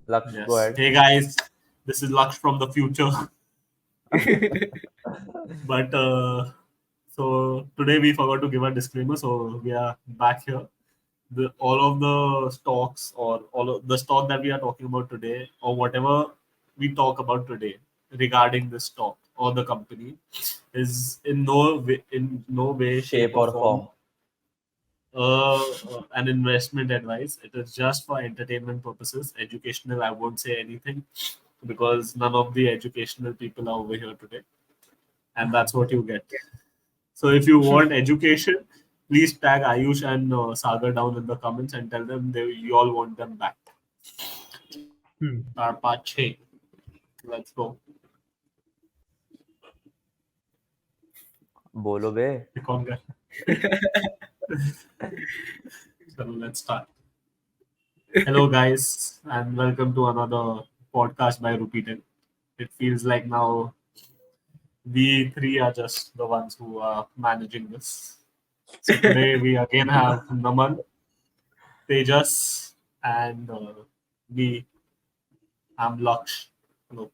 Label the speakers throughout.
Speaker 1: Laksh, go
Speaker 2: Yes.
Speaker 1: ahead.
Speaker 2: Hey guys, this is Laksh from the future. But so today we forgot to give a disclaimer, so we are back here. All of the stocks or all of the stock that we are talking about today, or whatever we talk about today regarding the stock or the company, is in no way, shape,
Speaker 1: Shape
Speaker 2: or
Speaker 1: or
Speaker 2: form
Speaker 1: form.
Speaker 2: an investment advice. It is just for entertainment purposes. Educational, I won't say anything because none of the educational people are over here today, and that's what you get. So if you want education, please tag Ayush and Sagar down in the comments and tell them you all want them back.
Speaker 3: Hmm.
Speaker 2: Tarpache. Let's go.
Speaker 1: Bolo be.
Speaker 2: Pick on guy. So let's start. Hello guys and welcome to another podcast by Repeated. It feels like now we three are just the ones who are managing this. So today we again have Naman, Tejas, and me. I'm Laksh. Hello.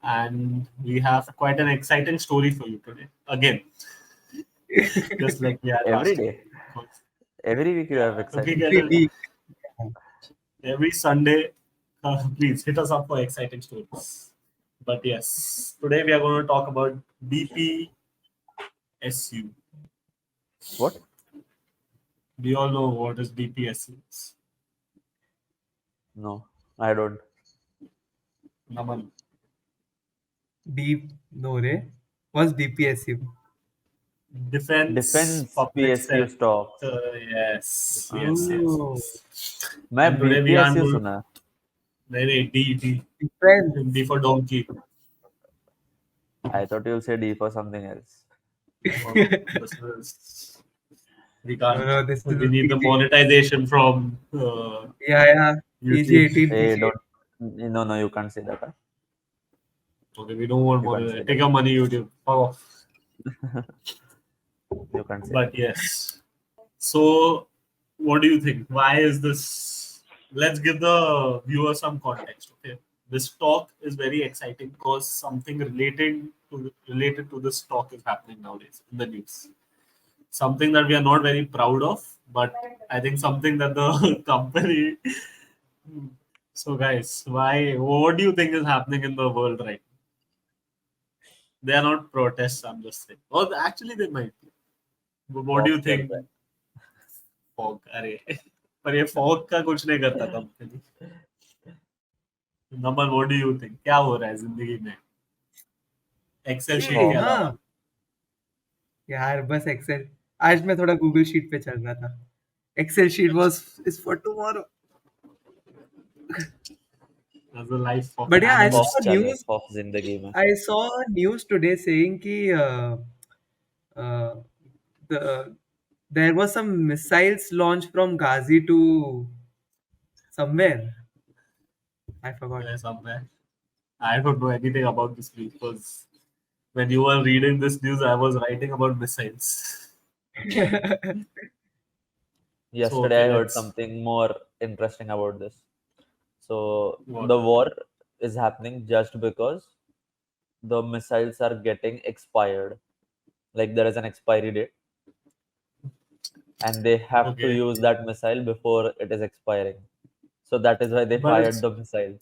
Speaker 2: And we have quite an exciting story for you today. Again, just like we had
Speaker 1: Every
Speaker 2: last time.
Speaker 1: day. Every week you have
Speaker 2: Okay,
Speaker 1: exciting
Speaker 2: get
Speaker 3: Every
Speaker 1: story.
Speaker 2: it?
Speaker 3: week.
Speaker 2: Every Sunday, please hit us up for exciting stories. But yes, today we are going to talk about BPSU.
Speaker 1: What?
Speaker 2: Do you all know what is BPSU?
Speaker 1: No, I don't.
Speaker 2: Naman.
Speaker 3: Deep no re. What's DPSU?
Speaker 2: Defense
Speaker 1: Defense
Speaker 2: Public
Speaker 1: PSU
Speaker 2: Sector.
Speaker 1: stocks.
Speaker 2: Yes, yes, yes,
Speaker 3: Oh,
Speaker 2: yes.
Speaker 1: मैं
Speaker 2: And today we are
Speaker 1: BPSU
Speaker 2: going.
Speaker 1: सुना.
Speaker 2: नहीं, D.
Speaker 3: defense.
Speaker 2: D for donkey.
Speaker 1: I thought you'll say D for something else.
Speaker 2: No, no. This is, we
Speaker 3: No,
Speaker 2: can't.
Speaker 3: no, this
Speaker 2: We
Speaker 3: is
Speaker 2: need the
Speaker 3: PG.
Speaker 2: monetization from
Speaker 3: Yeah, yeah. PG
Speaker 2: YouTube.
Speaker 3: 18,
Speaker 1: Hey,
Speaker 3: PG
Speaker 1: don't. No, no, you can't say that. Huh?
Speaker 2: Okay, we don't want
Speaker 1: You can't say
Speaker 2: monetization.
Speaker 1: that.
Speaker 2: Take your money, YouTube. Fuck off.
Speaker 1: You can't say that.
Speaker 2: But yes. So, what do you think? Why is this? Let's give the viewer some context. Okay, this talk is very exciting because something related to this talk is happening nowadays in the news. Something that we are not very proud of, but I think something that the company. So, guys, why? What do you think is happening in the world right now? They are not protests. I'm just saying. Or actually, they might be. But what do
Speaker 1: Fog
Speaker 2: you
Speaker 1: चल
Speaker 2: think?
Speaker 1: रहा है.
Speaker 2: Fog अरे पर ये fog का कुछ नहीं करता company. Naman what do you think क्या हो रहा है जिंदगी में एक्सेल शीट के
Speaker 3: See,
Speaker 1: Fog.
Speaker 2: अलावा.
Speaker 3: हाँ यार बस एक्सेल. आज मैं थोड़ा गूगल शीट पे चल रहा था. एक्सेल शीट
Speaker 2: अच्छा.
Speaker 3: was is for tomorrow.
Speaker 2: As a life of
Speaker 3: But
Speaker 2: an
Speaker 3: yeah,
Speaker 1: Fog
Speaker 2: analyst.
Speaker 1: चले. Fog जिंदगी में.
Speaker 3: I saw news today saying कि uh, the there was some missiles launched from Ghazi to somewhere. I forgot.
Speaker 2: Somewhere I don't know anything about this news because when you were reading this news I was writing about missiles. So
Speaker 1: Yesterday
Speaker 2: okay,
Speaker 1: I heard
Speaker 2: let's
Speaker 1: something more interesting about this. So
Speaker 2: what.
Speaker 1: the war is happening just because the missiles are getting expired. Like there is an expiry date, and they have to
Speaker 2: Okay,
Speaker 1: use that missile before it is expiring. So that is why they
Speaker 2: but
Speaker 1: fired the missile.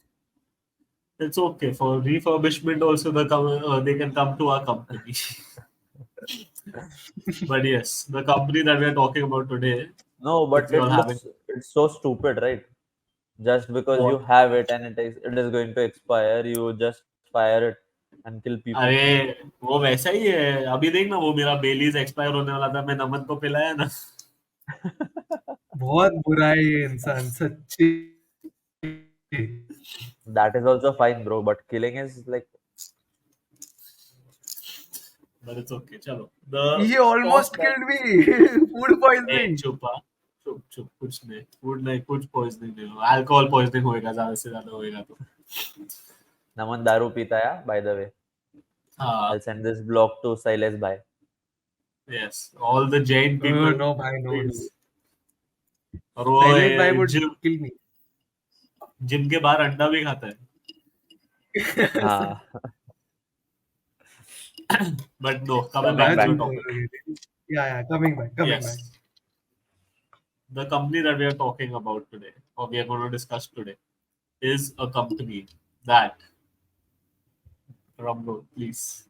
Speaker 2: it's okay for refurbishment also they can come to our company. But yes, the company that we are talking about today,
Speaker 1: No,
Speaker 2: if
Speaker 1: but
Speaker 2: you
Speaker 1: it
Speaker 2: all haven't.
Speaker 1: looks it's so stupid, right? Just because you
Speaker 2: What?
Speaker 1: have it and it is going to expire, you just fire it and kill people.
Speaker 2: अरे वो वैसा ही है. अभी देख ना वो मेरा बेलीज expire होने वाला था. मैं नमन को पिलाया ना.
Speaker 3: बहुत बुरा है ये इंसान सच्ची.
Speaker 1: That is also fine, bro. But killing is like
Speaker 2: But it's okay. चलो. The
Speaker 3: He
Speaker 2: stock
Speaker 3: almost
Speaker 2: that.
Speaker 3: killed me. Food
Speaker 2: A
Speaker 3: poisoning.
Speaker 2: चुप आ. चुप चुप कुछ नहीं. फूड नहीं कुछ पॉइजनिंग नहीं होगा. अल्कोहल पॉइजनिंग होएगा ज्यादा से ज्यादा होएगा तो.
Speaker 1: Naman Daru Pita, yeah, by the way.
Speaker 2: हाँ.
Speaker 1: I'll send this blog to Silas Bhai.
Speaker 2: Yes. All the Jain
Speaker 3: Oh,
Speaker 2: people,
Speaker 3: no, bhai, no, no.
Speaker 2: please. और वो
Speaker 3: Silent Bhai would
Speaker 2: gym
Speaker 3: kill me.
Speaker 2: Gym के बाहर अंडा भी खाता है.
Speaker 1: हाँ.
Speaker 2: But no, coming
Speaker 1: Coming
Speaker 2: back to
Speaker 1: back.
Speaker 2: the topic.
Speaker 3: Yeah, coming back.
Speaker 2: Yes. The company that we are talking about today, or we are going to discuss today, is a company that, Rambo, please,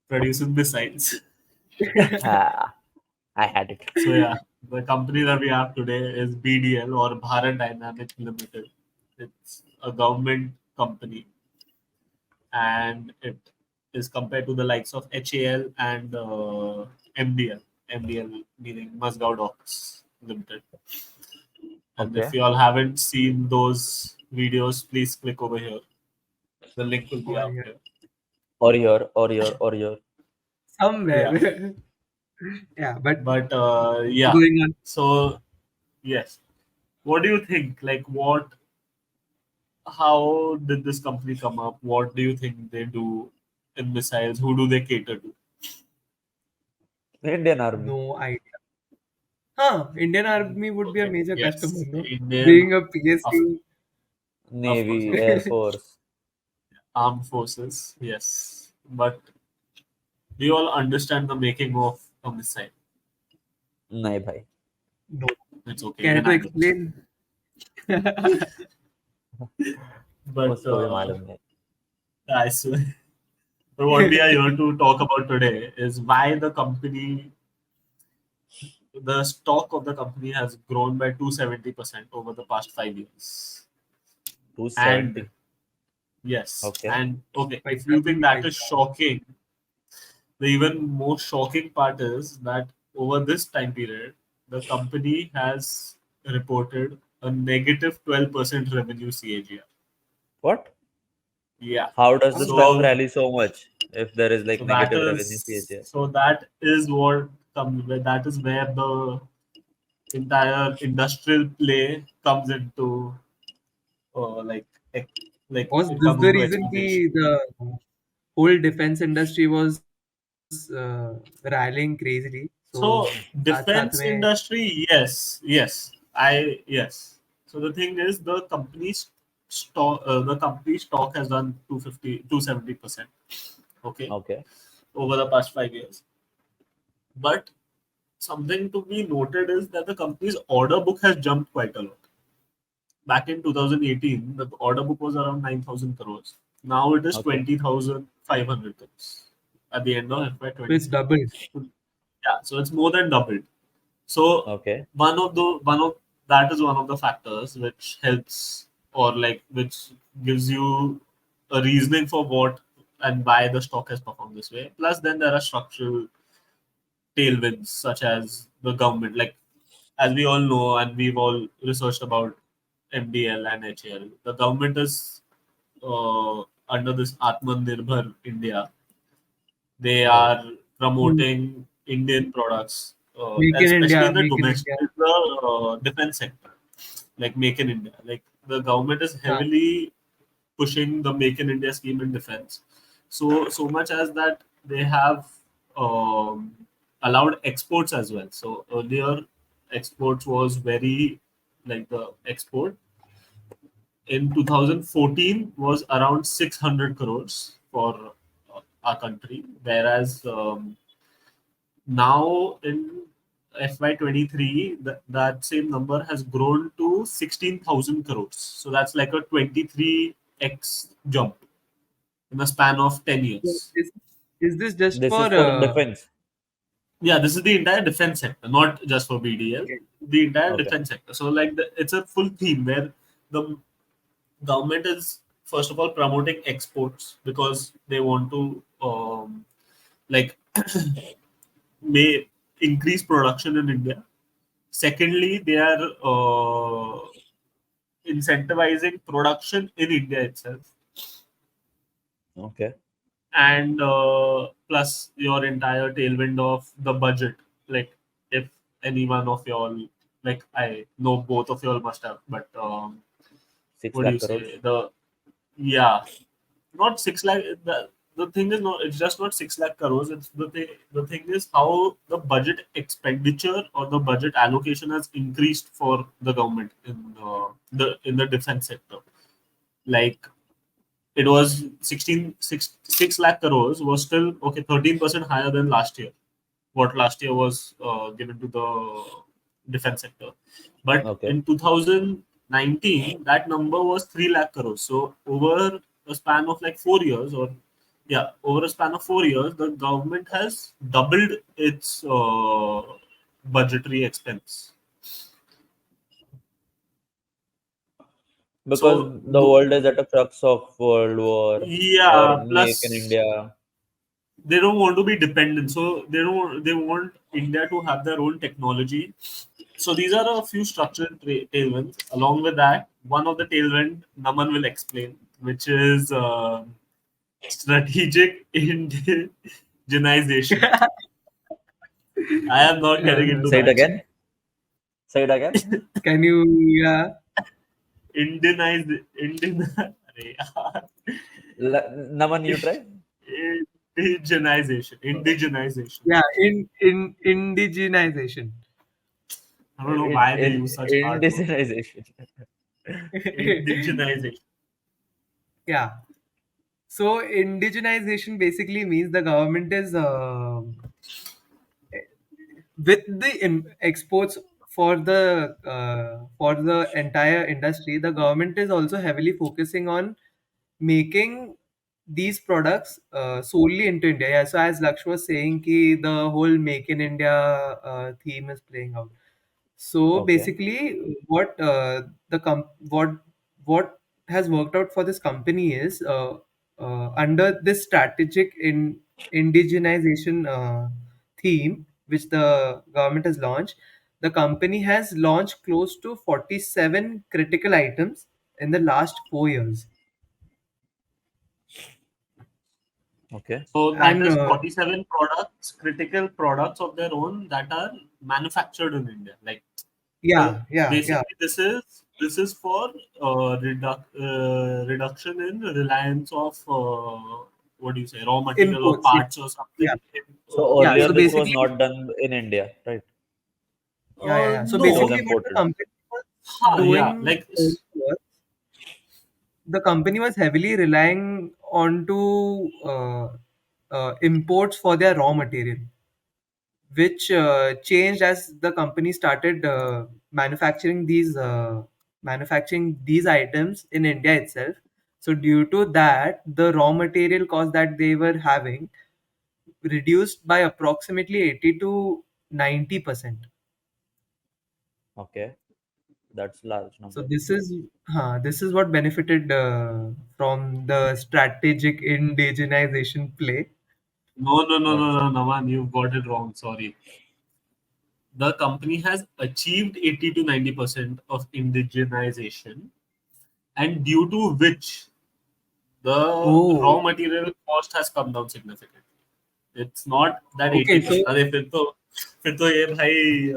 Speaker 2: produces missiles.
Speaker 1: Ah, I had it.
Speaker 2: So yeah, the company that we have today is BDL, or Bharat Dynamics Limited. It's a government company, and it is compared to the likes of HAL and MDL. MDL meaning Mazgaon Docks Limited. And if
Speaker 1: Okay.
Speaker 2: you all haven't seen those videos, please click over here. The link will be out here.
Speaker 1: Or your.
Speaker 2: Yeah.
Speaker 3: Somewhere. Yeah, but
Speaker 2: But yeah.
Speaker 3: going on.
Speaker 2: So yes. What do you think? Like how did this company come up? What do you think they do in missiles? Who do they cater to?
Speaker 1: Indian Army.
Speaker 3: No idea. Indian Army would be a
Speaker 2: Okay.
Speaker 3: major customer,
Speaker 2: Yes.
Speaker 3: no?
Speaker 2: Indian
Speaker 3: Being a
Speaker 2: of
Speaker 3: PSU.
Speaker 2: of course,
Speaker 1: Navy,
Speaker 2: of
Speaker 1: Air
Speaker 2: course.
Speaker 1: Force.
Speaker 2: Armed forces, yes. But do you all understand the making of a missile?
Speaker 1: नहीं भाई.
Speaker 3: No.
Speaker 2: It's okay,
Speaker 3: Care
Speaker 2: even
Speaker 3: to
Speaker 2: I don't.
Speaker 3: explain?
Speaker 2: But
Speaker 1: उसको भी मालूम नहीं.
Speaker 2: I swear. But what we are here to talk about today is why the stock of the company has grown by 270% over the past 5 years. And
Speaker 1: 270.
Speaker 2: yes,
Speaker 1: Okay.
Speaker 2: and okay, if you think
Speaker 3: Paisa
Speaker 2: that is
Speaker 3: paisa.
Speaker 2: shocking, the even more shocking part is that over this time period, the company has reported a negative 12% revenue CAGR.
Speaker 1: What?
Speaker 2: Yeah.
Speaker 1: How does the
Speaker 3: How?
Speaker 1: stock
Speaker 2: So
Speaker 1: rally so much if there is like
Speaker 2: so that
Speaker 1: negative revenue
Speaker 2: is
Speaker 1: CAGR?
Speaker 2: so that is what that is where the entire industrial play comes into like like
Speaker 3: Was
Speaker 2: it
Speaker 3: this
Speaker 2: comes
Speaker 3: the
Speaker 2: into
Speaker 3: reason
Speaker 2: explanation.
Speaker 3: the whole defense industry was rallying crazily? So
Speaker 2: So
Speaker 3: साथ साथ
Speaker 2: defense
Speaker 3: में
Speaker 2: industry, yes. So the thing is, the company stock has done 270%. Okay,
Speaker 1: Okay.
Speaker 2: over the past 5 years. But something to be noted is that the company's order book has jumped quite a lot. Back in 2018, the order book was around 9,000 crores. Now it is
Speaker 1: Okay.
Speaker 2: 20,500 crores at the end of
Speaker 1: Oh,
Speaker 3: so it's
Speaker 2: FY23.
Speaker 3: doubled.
Speaker 2: Yeah, so it's more than doubled. So
Speaker 1: okay.
Speaker 2: one of that is one of the factors which helps or like which gives you a reasoning for what and why the stock has performed this way. Plus, then there are structural tailwinds such as the government, like as we all know and we've all researched about MDL and HAL. The government is under this Atmanirbhar India. They
Speaker 1: Right.
Speaker 2: are promoting Indian products,
Speaker 3: Make in
Speaker 2: especially
Speaker 3: India,
Speaker 2: in the
Speaker 3: make in
Speaker 2: domestic,
Speaker 3: India.
Speaker 2: defense sector, like Make in India. Like the government is
Speaker 3: हाँ,
Speaker 2: heavily pushing the Make in India scheme in defense. So much as that they have um, allowed exports as well. So earlier, exports was very like the export in 2014 was around 600 crores for our country, whereas now in FY23, that same number has grown to 16,000 crores. So that's like a 23x jump in a span of 10
Speaker 3: so
Speaker 2: years.
Speaker 3: is this just
Speaker 1: This
Speaker 3: for
Speaker 1: is for defense.
Speaker 2: Yeah, this is the entire defense sector, not just for BDL,
Speaker 3: okay.
Speaker 2: the entire
Speaker 1: Okay.
Speaker 2: defense sector. So, like, it's a full theme where the government is, first of all, promoting exports because they want to, like, may increase production in India. Secondly, they are incentivizing production in India itself,
Speaker 1: Okay.
Speaker 2: and plus your entire tailwind of the budget. Like, if any one of y'all, like, I know both of y'all must have, but
Speaker 1: 6
Speaker 2: what do
Speaker 1: lakh
Speaker 2: you
Speaker 1: crores.
Speaker 2: say? Yeah, not 6 lakh. the thing is not, it's just not 6 lakh crores. It's the thing is how the budget expenditure or the budget allocation has increased for the government in the defense sector. Like it was 6 lakh crores was still okay, 13% higher than last year. What last year was given to the defense sector. But
Speaker 1: Okay.
Speaker 2: in 2019, that number was 3 lakh crores. So over a span of like 4 years, over a span of 4 years, the government has doubled its budgetary expense.
Speaker 1: Because
Speaker 2: So
Speaker 1: the world is at a crux of World War or
Speaker 2: yeah,
Speaker 1: Make in
Speaker 2: plus
Speaker 1: India.
Speaker 2: they don't want to be dependent, so they want India to have their own technology. So these are a few structural tailwinds. Along with that, one of the tailwind Naman will explain, which is strategic indigenization. I am not getting into
Speaker 1: Say it
Speaker 2: that.
Speaker 1: again. Say it again.
Speaker 3: Can you? Yeah.
Speaker 2: Arey yaar.
Speaker 1: Naman, you try.
Speaker 2: Indigenization.
Speaker 3: Yeah. In indigenization.
Speaker 2: I don't know why they
Speaker 1: In
Speaker 2: use such hard words.
Speaker 1: indigenization.
Speaker 2: Indigenization.
Speaker 3: Yeah. So indigenization basically means the government is with the exports for the entire industry. The government is also heavily focusing on making these products solely into India. Yeah. So as Laksh was saying, ki the whole Make in India theme is playing out. So
Speaker 1: Okay.
Speaker 3: basically, what has worked out for this company is under this strategic indigenization theme, which the government has launched. The company has launched close to 47 critical items in the last 4 years,
Speaker 1: Okay.
Speaker 2: So that
Speaker 3: and
Speaker 2: is 47 products, critical products of their own that are manufactured in India. Like
Speaker 3: yeah.
Speaker 2: basically, this is for reduction in reliance of what do you say, raw material or
Speaker 3: Imports. Yeah,
Speaker 2: parts or
Speaker 3: yeah,
Speaker 2: something.
Speaker 1: So
Speaker 3: yeah.
Speaker 1: earlier
Speaker 3: So
Speaker 2: Basically,
Speaker 1: this was
Speaker 3: basically,
Speaker 1: not done in India, right?
Speaker 3: yeah. So
Speaker 1: It was
Speaker 2: no,
Speaker 3: basically, what the
Speaker 1: imported.
Speaker 3: company was
Speaker 2: yeah,
Speaker 3: doing
Speaker 2: like
Speaker 3: was the company was heavily relying on to imports for their raw material, which changed as the company started manufacturing these items in India itself. So due to that, the raw material cost that they were having reduced by approximately 80 to 90%.
Speaker 1: Okay. That's large
Speaker 3: So
Speaker 1: number.
Speaker 3: this is what benefited from the strategic indigenization play.
Speaker 1: Okay.
Speaker 2: no, Naman, you've got it wrong. Sorry. The company has achieved 80 to 90% of indigenization, and due to which the
Speaker 3: Oh,
Speaker 2: raw material cost has come down significantly. It's not that
Speaker 3: okay. So
Speaker 2: 80%. अरे फिर तो ये भाई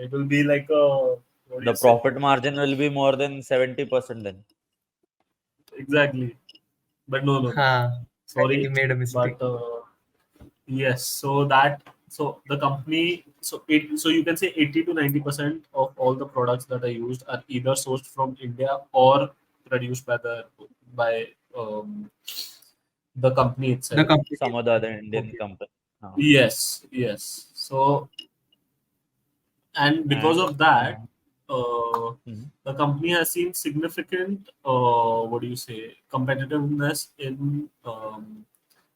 Speaker 2: it will be like a what do
Speaker 1: The
Speaker 2: you say?
Speaker 1: profit margin will be more than 70% then.
Speaker 2: Exactly. But no.
Speaker 3: huh, I
Speaker 2: Sorry,
Speaker 3: made a mistake.
Speaker 2: but yes. So the company so you can say 80 to 90% of all the products that are used are either sourced from India or produced by the company
Speaker 3: The
Speaker 2: itself.
Speaker 3: company.
Speaker 1: Some other Indian
Speaker 3: Okay.
Speaker 1: company.
Speaker 2: Yes. So and because
Speaker 1: And
Speaker 2: of that, uh,
Speaker 1: mhm.
Speaker 2: the company has seen significant what do you say competitiveness in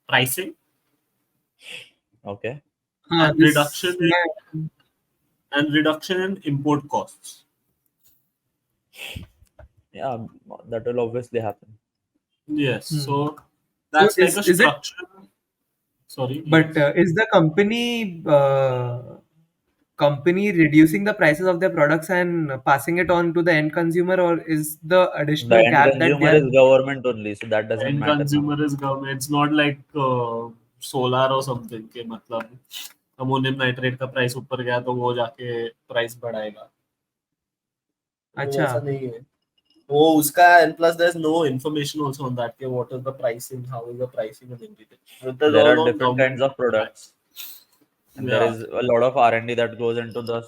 Speaker 2: pricing
Speaker 1: Okay.
Speaker 2: and
Speaker 3: This yeah.
Speaker 2: reduction in import costs.
Speaker 1: Yeah, that will obviously happen.
Speaker 2: Yes,
Speaker 3: Hmm.
Speaker 2: so
Speaker 3: So
Speaker 2: that's like a
Speaker 3: is it?
Speaker 2: structural. Sorry,
Speaker 3: But
Speaker 2: yes.
Speaker 3: is the company reducing the prices of their products and passing it on to the end consumer, or is the
Speaker 1: The
Speaker 3: additional
Speaker 1: end
Speaker 3: gap that they
Speaker 1: consumer
Speaker 3: are?
Speaker 1: is government only, so that doesn't
Speaker 2: End
Speaker 1: matter now.
Speaker 2: consumer is government. It's not like solar or something के मतलब ammonium nitrate का price ऊपर गया तो वो जाके price बढ़ाएगा वो
Speaker 3: अच्छा.
Speaker 2: वैसा नहीं है Oh, uska, and plus there's no information also on that. Okay, what is the pricing? How is the pricing and everything? It is
Speaker 1: There are
Speaker 2: all on
Speaker 1: different kinds
Speaker 2: government
Speaker 1: of products,
Speaker 2: websites.
Speaker 1: and there
Speaker 2: Yeah,
Speaker 1: is a lot of R&D that goes into the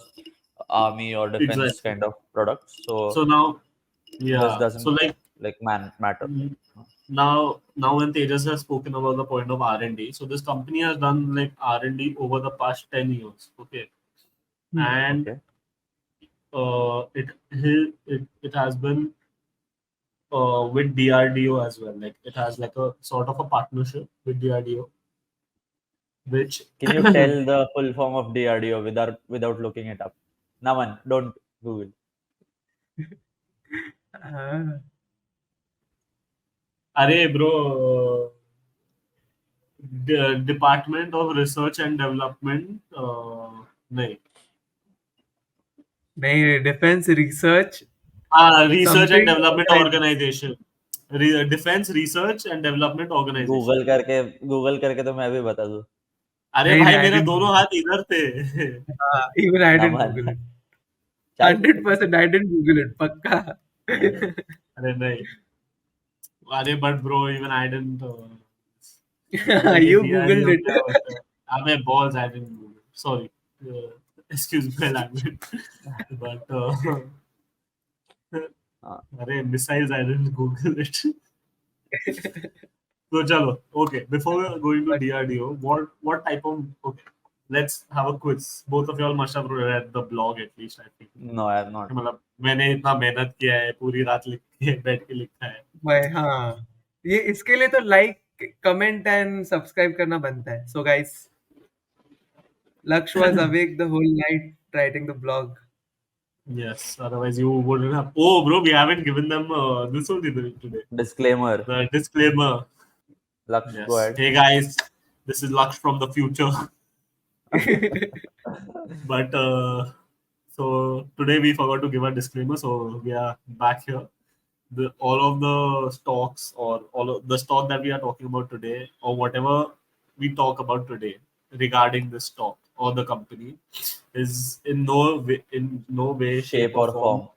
Speaker 1: army or defense
Speaker 2: exactly.
Speaker 1: kind of products. So
Speaker 2: So now,
Speaker 1: this
Speaker 2: yeah. So
Speaker 1: doesn't
Speaker 2: like
Speaker 1: matter.
Speaker 2: mm, now when Tejas has spoken about the point of R&D, so this company has done like R&D over the past 10 years. Okay,
Speaker 3: Hmm.
Speaker 2: and
Speaker 1: Okay.
Speaker 2: it has been with DRDO as well. Like it has like a sort of a partnership with DRDO, which
Speaker 1: Can you tell the full form of DRDO without looking it up? Naman, don't Google.
Speaker 3: Ah,
Speaker 2: अरे bro, Department of Research and Development, नहीं,
Speaker 3: नहीं, defense research
Speaker 2: Research and
Speaker 3: something
Speaker 2: Development
Speaker 3: organization.
Speaker 2: Organization, Defense Research and Development Organization.
Speaker 1: Google करके तो मैं भी बता दूं.
Speaker 2: अरे
Speaker 3: नहीं, नहीं,
Speaker 2: भाई
Speaker 3: I
Speaker 2: मेरे
Speaker 3: didn't
Speaker 2: दोनों
Speaker 3: Google
Speaker 2: हाथ इधर थे.
Speaker 3: it. Even I didn't
Speaker 1: Naman
Speaker 3: Google it.
Speaker 1: चल.
Speaker 3: 100% I didn't Google it. पक्का.
Speaker 2: अरे नहीं, अरे but bro, even I didn't. अरे ये
Speaker 3: You Googled
Speaker 2: DRDO
Speaker 3: it.
Speaker 2: क्या होता है? अबे balls, I didn't Google. Sorry, excuse my language, but
Speaker 1: हाँ,
Speaker 2: अरे missiles, I didn't Google it. So chalo, okay. Before going to DRDO, what type of, okay? Let's have a quiz. Both of y'all must have read the blog at least, I think.
Speaker 1: no I have not.
Speaker 2: मतलब मैंने इतना मेहनत किया है, पूरी रात लिख के बैठ के लिखा है.
Speaker 3: भाई हाँ, ये इसके लिए तो लाइक कमेंट एंड सब्सक्राइब करना बनता है. So guys, Laksh was awake the whole night writing the blog.
Speaker 2: Yes, otherwise you wouldn't have. Oh, bro, we haven't given them this only today.
Speaker 1: Disclaimer.
Speaker 2: The disclaimer.
Speaker 1: Laksh, go
Speaker 2: Yes.
Speaker 1: ahead.
Speaker 2: Hey guys, this is Lux from the future. But so today we forgot to give a disclaimer, so we are back here. All of the stocks or all of the stock that we are talking about today, or whatever we talk about today regarding the stock or the company, is in no way, shape,
Speaker 1: Shape
Speaker 2: or
Speaker 1: or
Speaker 2: form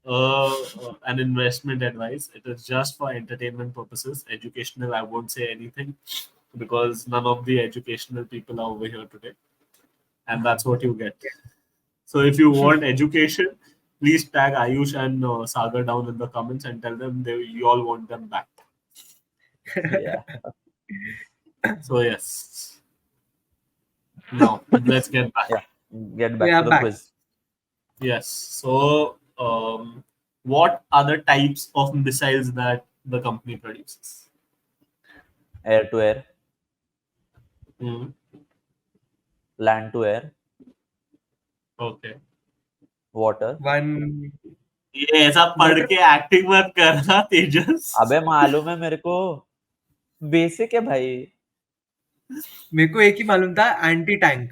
Speaker 1: form.
Speaker 2: an investment advice. It is just for entertainment purposes, educational. I won't say anything because none of the educational people are over here today, and that's what you get. So if you want education, please tag Ayush and Sagar down in the comments and tell them you all want them back.
Speaker 1: Yeah.
Speaker 2: So yes, now let's get back.
Speaker 1: Yeah. Get
Speaker 3: We
Speaker 1: back
Speaker 3: are
Speaker 1: to the
Speaker 3: back.
Speaker 1: quiz.
Speaker 2: Yes. So what are the types of missiles that the company produces?
Speaker 1: Air to air,
Speaker 2: Hmm.
Speaker 1: land to air,
Speaker 2: Okay.
Speaker 1: water.
Speaker 3: One
Speaker 2: ये ऐसा पढ़
Speaker 3: water.
Speaker 2: के acting मत करना तेजस.
Speaker 1: अबे मालूम है मेरे को. बेसिक है भाई.
Speaker 3: मेरे को एक ही मालूम था, anti tank.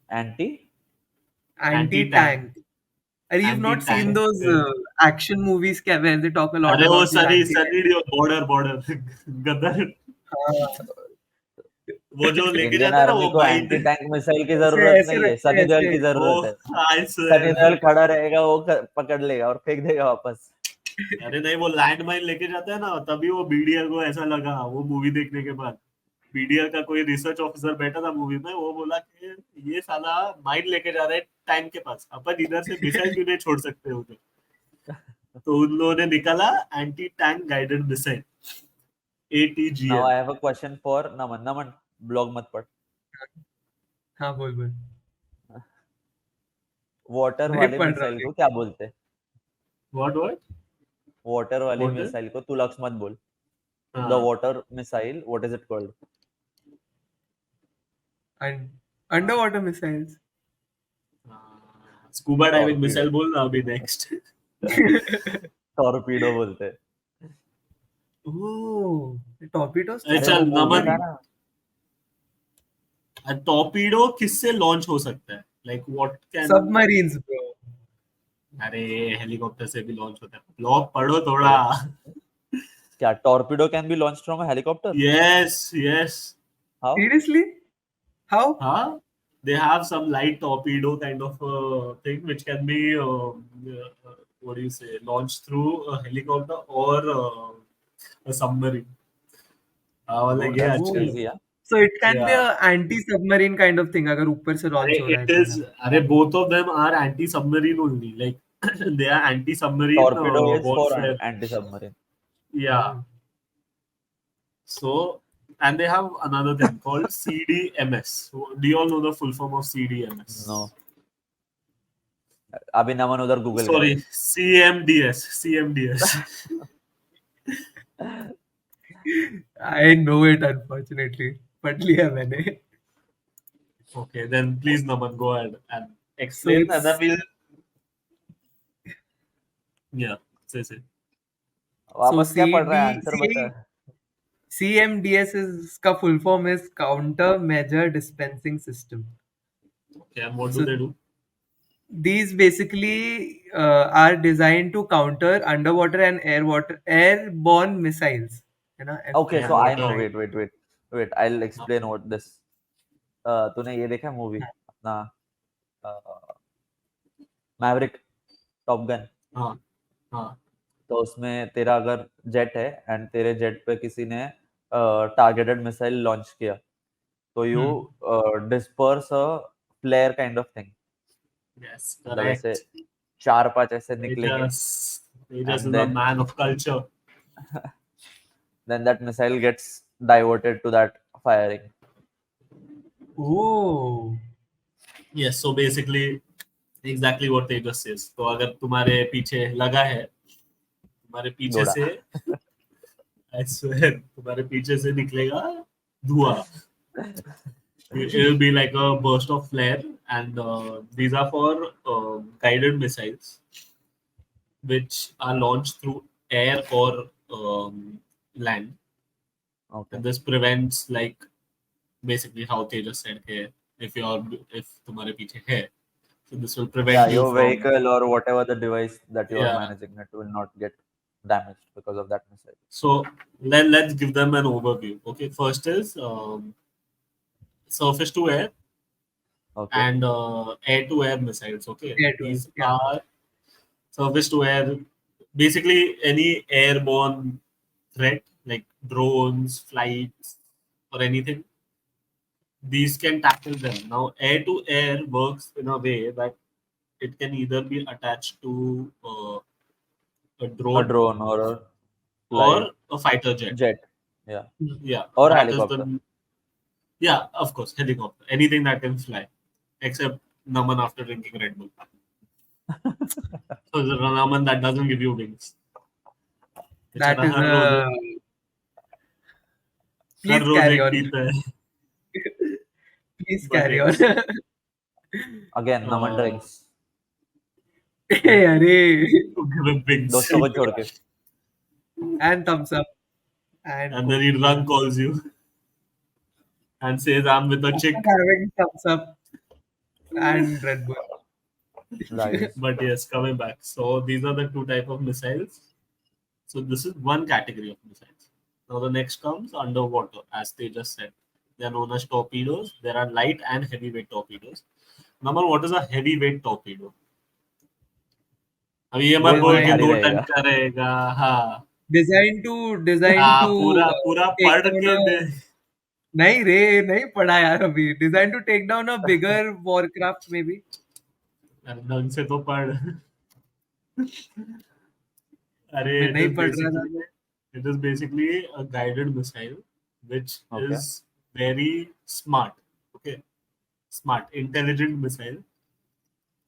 Speaker 1: Anti.
Speaker 3: Anti
Speaker 2: anti tank.
Speaker 3: Tank. Or you've
Speaker 2: anti
Speaker 3: not seen
Speaker 2: tank.
Speaker 3: those action movies where they talk a lot
Speaker 2: अरे वो
Speaker 3: about these
Speaker 2: Sunny
Speaker 3: anti
Speaker 2: Sunny Border Gadar. वो जो लेके
Speaker 1: इंडियन
Speaker 2: जाता है ना
Speaker 1: आर्मी
Speaker 2: वो
Speaker 1: को
Speaker 2: माइंड.
Speaker 1: एंटी टैंक मिसाइल की
Speaker 3: ऐसे
Speaker 1: जरूरत
Speaker 3: ऐसे
Speaker 1: नहीं है.
Speaker 3: रखते हैं
Speaker 1: सनी देओल
Speaker 3: ऐसे.
Speaker 1: की
Speaker 2: वो
Speaker 1: जरूरत है.
Speaker 2: आई
Speaker 1: सनी
Speaker 2: स्वेयर.
Speaker 1: देओल खड़ा रहेगा, वो पकड़ लेगा और फेंक देगा वापस.
Speaker 2: अरे नहीं, वो लैंड माइन लेके जाता है ना, तभी वो बीडीआर को ऐसा लगा वो मूवी देखने के बाद. बीडीआर का कोई रिसर्च ऑफिसर बैठा था मूवी में, वो बोला कि ये साला माइन लेके जा रहा है टैंक के पास, अपन इधर से मिसाइल क्यों नहीं छोड़ सकते उधर. तो उन लोगों ने निकाला anti tank guided missile,
Speaker 1: now
Speaker 2: ATGM.
Speaker 1: I have a question for Naman. Naman, blog मत पढ़.
Speaker 3: हाँ, बोल बोल.
Speaker 1: वाटर
Speaker 3: नहीं
Speaker 1: वाले
Speaker 3: पढ़ रहा
Speaker 1: मिसाइल
Speaker 3: हूँ.
Speaker 1: को क्या बोलते हैं?
Speaker 2: व्हाट
Speaker 1: वाटर वाली
Speaker 2: व्हाट
Speaker 1: मिसाइल को तू लक्ष्य मत बोल. द
Speaker 2: हाँ.
Speaker 1: Water missile, what is it called?
Speaker 3: And underwater missiles.
Speaker 2: Scuba diving
Speaker 1: torpedo.
Speaker 2: Missile बोलना अभी नेक्स्ट.
Speaker 1: टॉर्पीडो बोलते हैं.
Speaker 3: Oh, torpedoes तो
Speaker 1: अरे
Speaker 2: चल
Speaker 1: वो
Speaker 3: submarine.
Speaker 1: मूवी
Speaker 2: नमन,
Speaker 1: था ना.
Speaker 2: टॉर्पीडो किससे लॉन्च हो सकता है? Like what can.
Speaker 3: Submarines, bro.
Speaker 2: अरे हेलीकॉप्टर से भी लॉन्च होता है. ब्लॉग पढ़ो थोड़ा.
Speaker 1: क्या torpedo can be launched from a helicopter?
Speaker 2: Yes.
Speaker 1: How?
Speaker 3: Seriously? How?
Speaker 2: Huh? They have some light torpedo kind of thing which can be what do you say, launched through a helicopter or a submarine.
Speaker 1: Oh,
Speaker 2: Like, yeah,
Speaker 1: that's
Speaker 3: Oh,
Speaker 2: chill.
Speaker 1: crazy, yeah.
Speaker 3: so it can be
Speaker 2: Yeah.
Speaker 3: a anti-submarine kind of thing अगर ऊपर से launch हो रहा है
Speaker 2: It
Speaker 3: तो
Speaker 2: is, both of them are anti-submarine only. Like, they are anti-submarine
Speaker 1: Torpedo is for
Speaker 2: warfare.
Speaker 1: anti-submarine.
Speaker 2: Yeah. So, and they have another thing called CDMS. So, do you all know the full form of CDMS?
Speaker 1: No. अभी नमन उधर Google
Speaker 2: Sorry,
Speaker 1: करेगा.
Speaker 2: CMDS. CMDS.
Speaker 3: I know it unfortunately, but लिया मैंने.
Speaker 2: Okay, then please, Naman, go ahead and
Speaker 3: So
Speaker 2: explain, and then
Speaker 3: it's
Speaker 2: we'll. Yeah, say.
Speaker 3: so
Speaker 1: वापस क्या पढ़ रहा है? आंसर बता.
Speaker 3: CMDS is का full form is Counter Measure Dispensing System.
Speaker 2: Okay, and what do
Speaker 3: So
Speaker 2: they do?
Speaker 3: these basically are designed to counter underwater and airborne missiles. You know,
Speaker 1: Okay, so I know.
Speaker 2: Underwater.
Speaker 1: Wait. I'll explain what this. तूने ये देखा movie अपना Maverick, top gun?
Speaker 2: हाँ, हाँ.
Speaker 1: तो उसमें तेरा अगर जेट है एंड तेरे जेट पे किसी ने टारगेटेड मिसाइल लॉन्च किया, तो you disperse a flare kind of thing.
Speaker 2: Yes,
Speaker 1: मतलब ऐसे
Speaker 2: correct.
Speaker 1: 4-5 ऐसे निकलेंगे
Speaker 2: Tejas is
Speaker 1: and
Speaker 2: a
Speaker 1: then
Speaker 2: man of culture.
Speaker 1: that missile gets diverted to that firing.
Speaker 3: Oh,
Speaker 2: Yes, so basically, exactly what Tejas says. तो अगर तुम्हारे पीछे लगा है, तुम्हारे पीछे
Speaker 1: घोड़ा.
Speaker 2: से, I swear, तुम्हारे पीछे से निकलेगा धुआं. It'll be like a burst of flare, and these are for guided missiles, which are launched through air or land.
Speaker 1: Okay.
Speaker 2: And this prevents, like, basically how Tejas said here, if तुम्हारे पीछे है, so this will prevent
Speaker 1: Yeah,
Speaker 2: you
Speaker 1: your
Speaker 2: from.
Speaker 1: vehicle or whatever the device that you are
Speaker 2: Yeah.
Speaker 1: managing, it will not get damaged because of that missile.
Speaker 2: So let's give them an overview. Okay, first is surface to air
Speaker 1: Okay.
Speaker 2: and air to air missiles. Okay,
Speaker 3: air to air.
Speaker 2: these
Speaker 3: Yeah.
Speaker 2: are surface to air, basically any airborne threat like drones, flights, or anything. These can tackle them. Now, air to air works in a way that it can either be attached to a
Speaker 1: A
Speaker 2: drone
Speaker 1: drone or a
Speaker 2: or
Speaker 1: flight
Speaker 2: a fighter jet.
Speaker 1: jet. Yeah.
Speaker 2: Yeah,
Speaker 1: Or
Speaker 2: that is
Speaker 1: helicopter.
Speaker 2: the. Yeah, of course, helicopter. Anything that can fly, except Naman after drinking Red Bull. So the Naman that doesn't give you wings.
Speaker 3: That
Speaker 2: बेचारा
Speaker 3: is
Speaker 2: her rose
Speaker 3: a.
Speaker 2: Her
Speaker 3: Please
Speaker 2: rose
Speaker 3: carry
Speaker 2: एक
Speaker 3: on.
Speaker 2: पीता है.
Speaker 3: Please
Speaker 2: But
Speaker 3: carry on.
Speaker 2: yes.
Speaker 1: Again, Naman drinks.
Speaker 3: अरे.
Speaker 2: Give him wings.
Speaker 1: दोस्तों को छोड़ के.
Speaker 3: And thumbs up.
Speaker 2: And then he run calls you and says, "I'm with a chick."
Speaker 3: Having thumbs up and Red Bull.
Speaker 1: Nice.
Speaker 2: But yes, coming back. So these are the two type of missiles. So this is one category of missiles. Now the next comes underwater, as they just said. They are known as torpedoes. There are light and heavyweight torpedoes. Number, what is a heavyweight torpedo? अभी ये मत
Speaker 1: वो
Speaker 2: बोल के
Speaker 1: भारी
Speaker 2: 2 ton
Speaker 1: रहेगा.
Speaker 2: का रहेगा. हाँ,
Speaker 3: Designed to
Speaker 2: पूरा पूरा
Speaker 3: take
Speaker 2: पढ़
Speaker 3: down
Speaker 2: के
Speaker 3: a.
Speaker 2: दे.
Speaker 3: नहीं रे, नहीं पढ़ा यार अभी. Designed to take down a bigger warcraft maybe.
Speaker 2: ढंग से तो पढ़. अरे
Speaker 3: मैं
Speaker 2: it
Speaker 3: नहीं
Speaker 2: is
Speaker 3: पढ़ रहा था.
Speaker 2: basically it is basically a guided missile which
Speaker 1: Okay.
Speaker 2: is very smart. Okay, smart, intelligent missile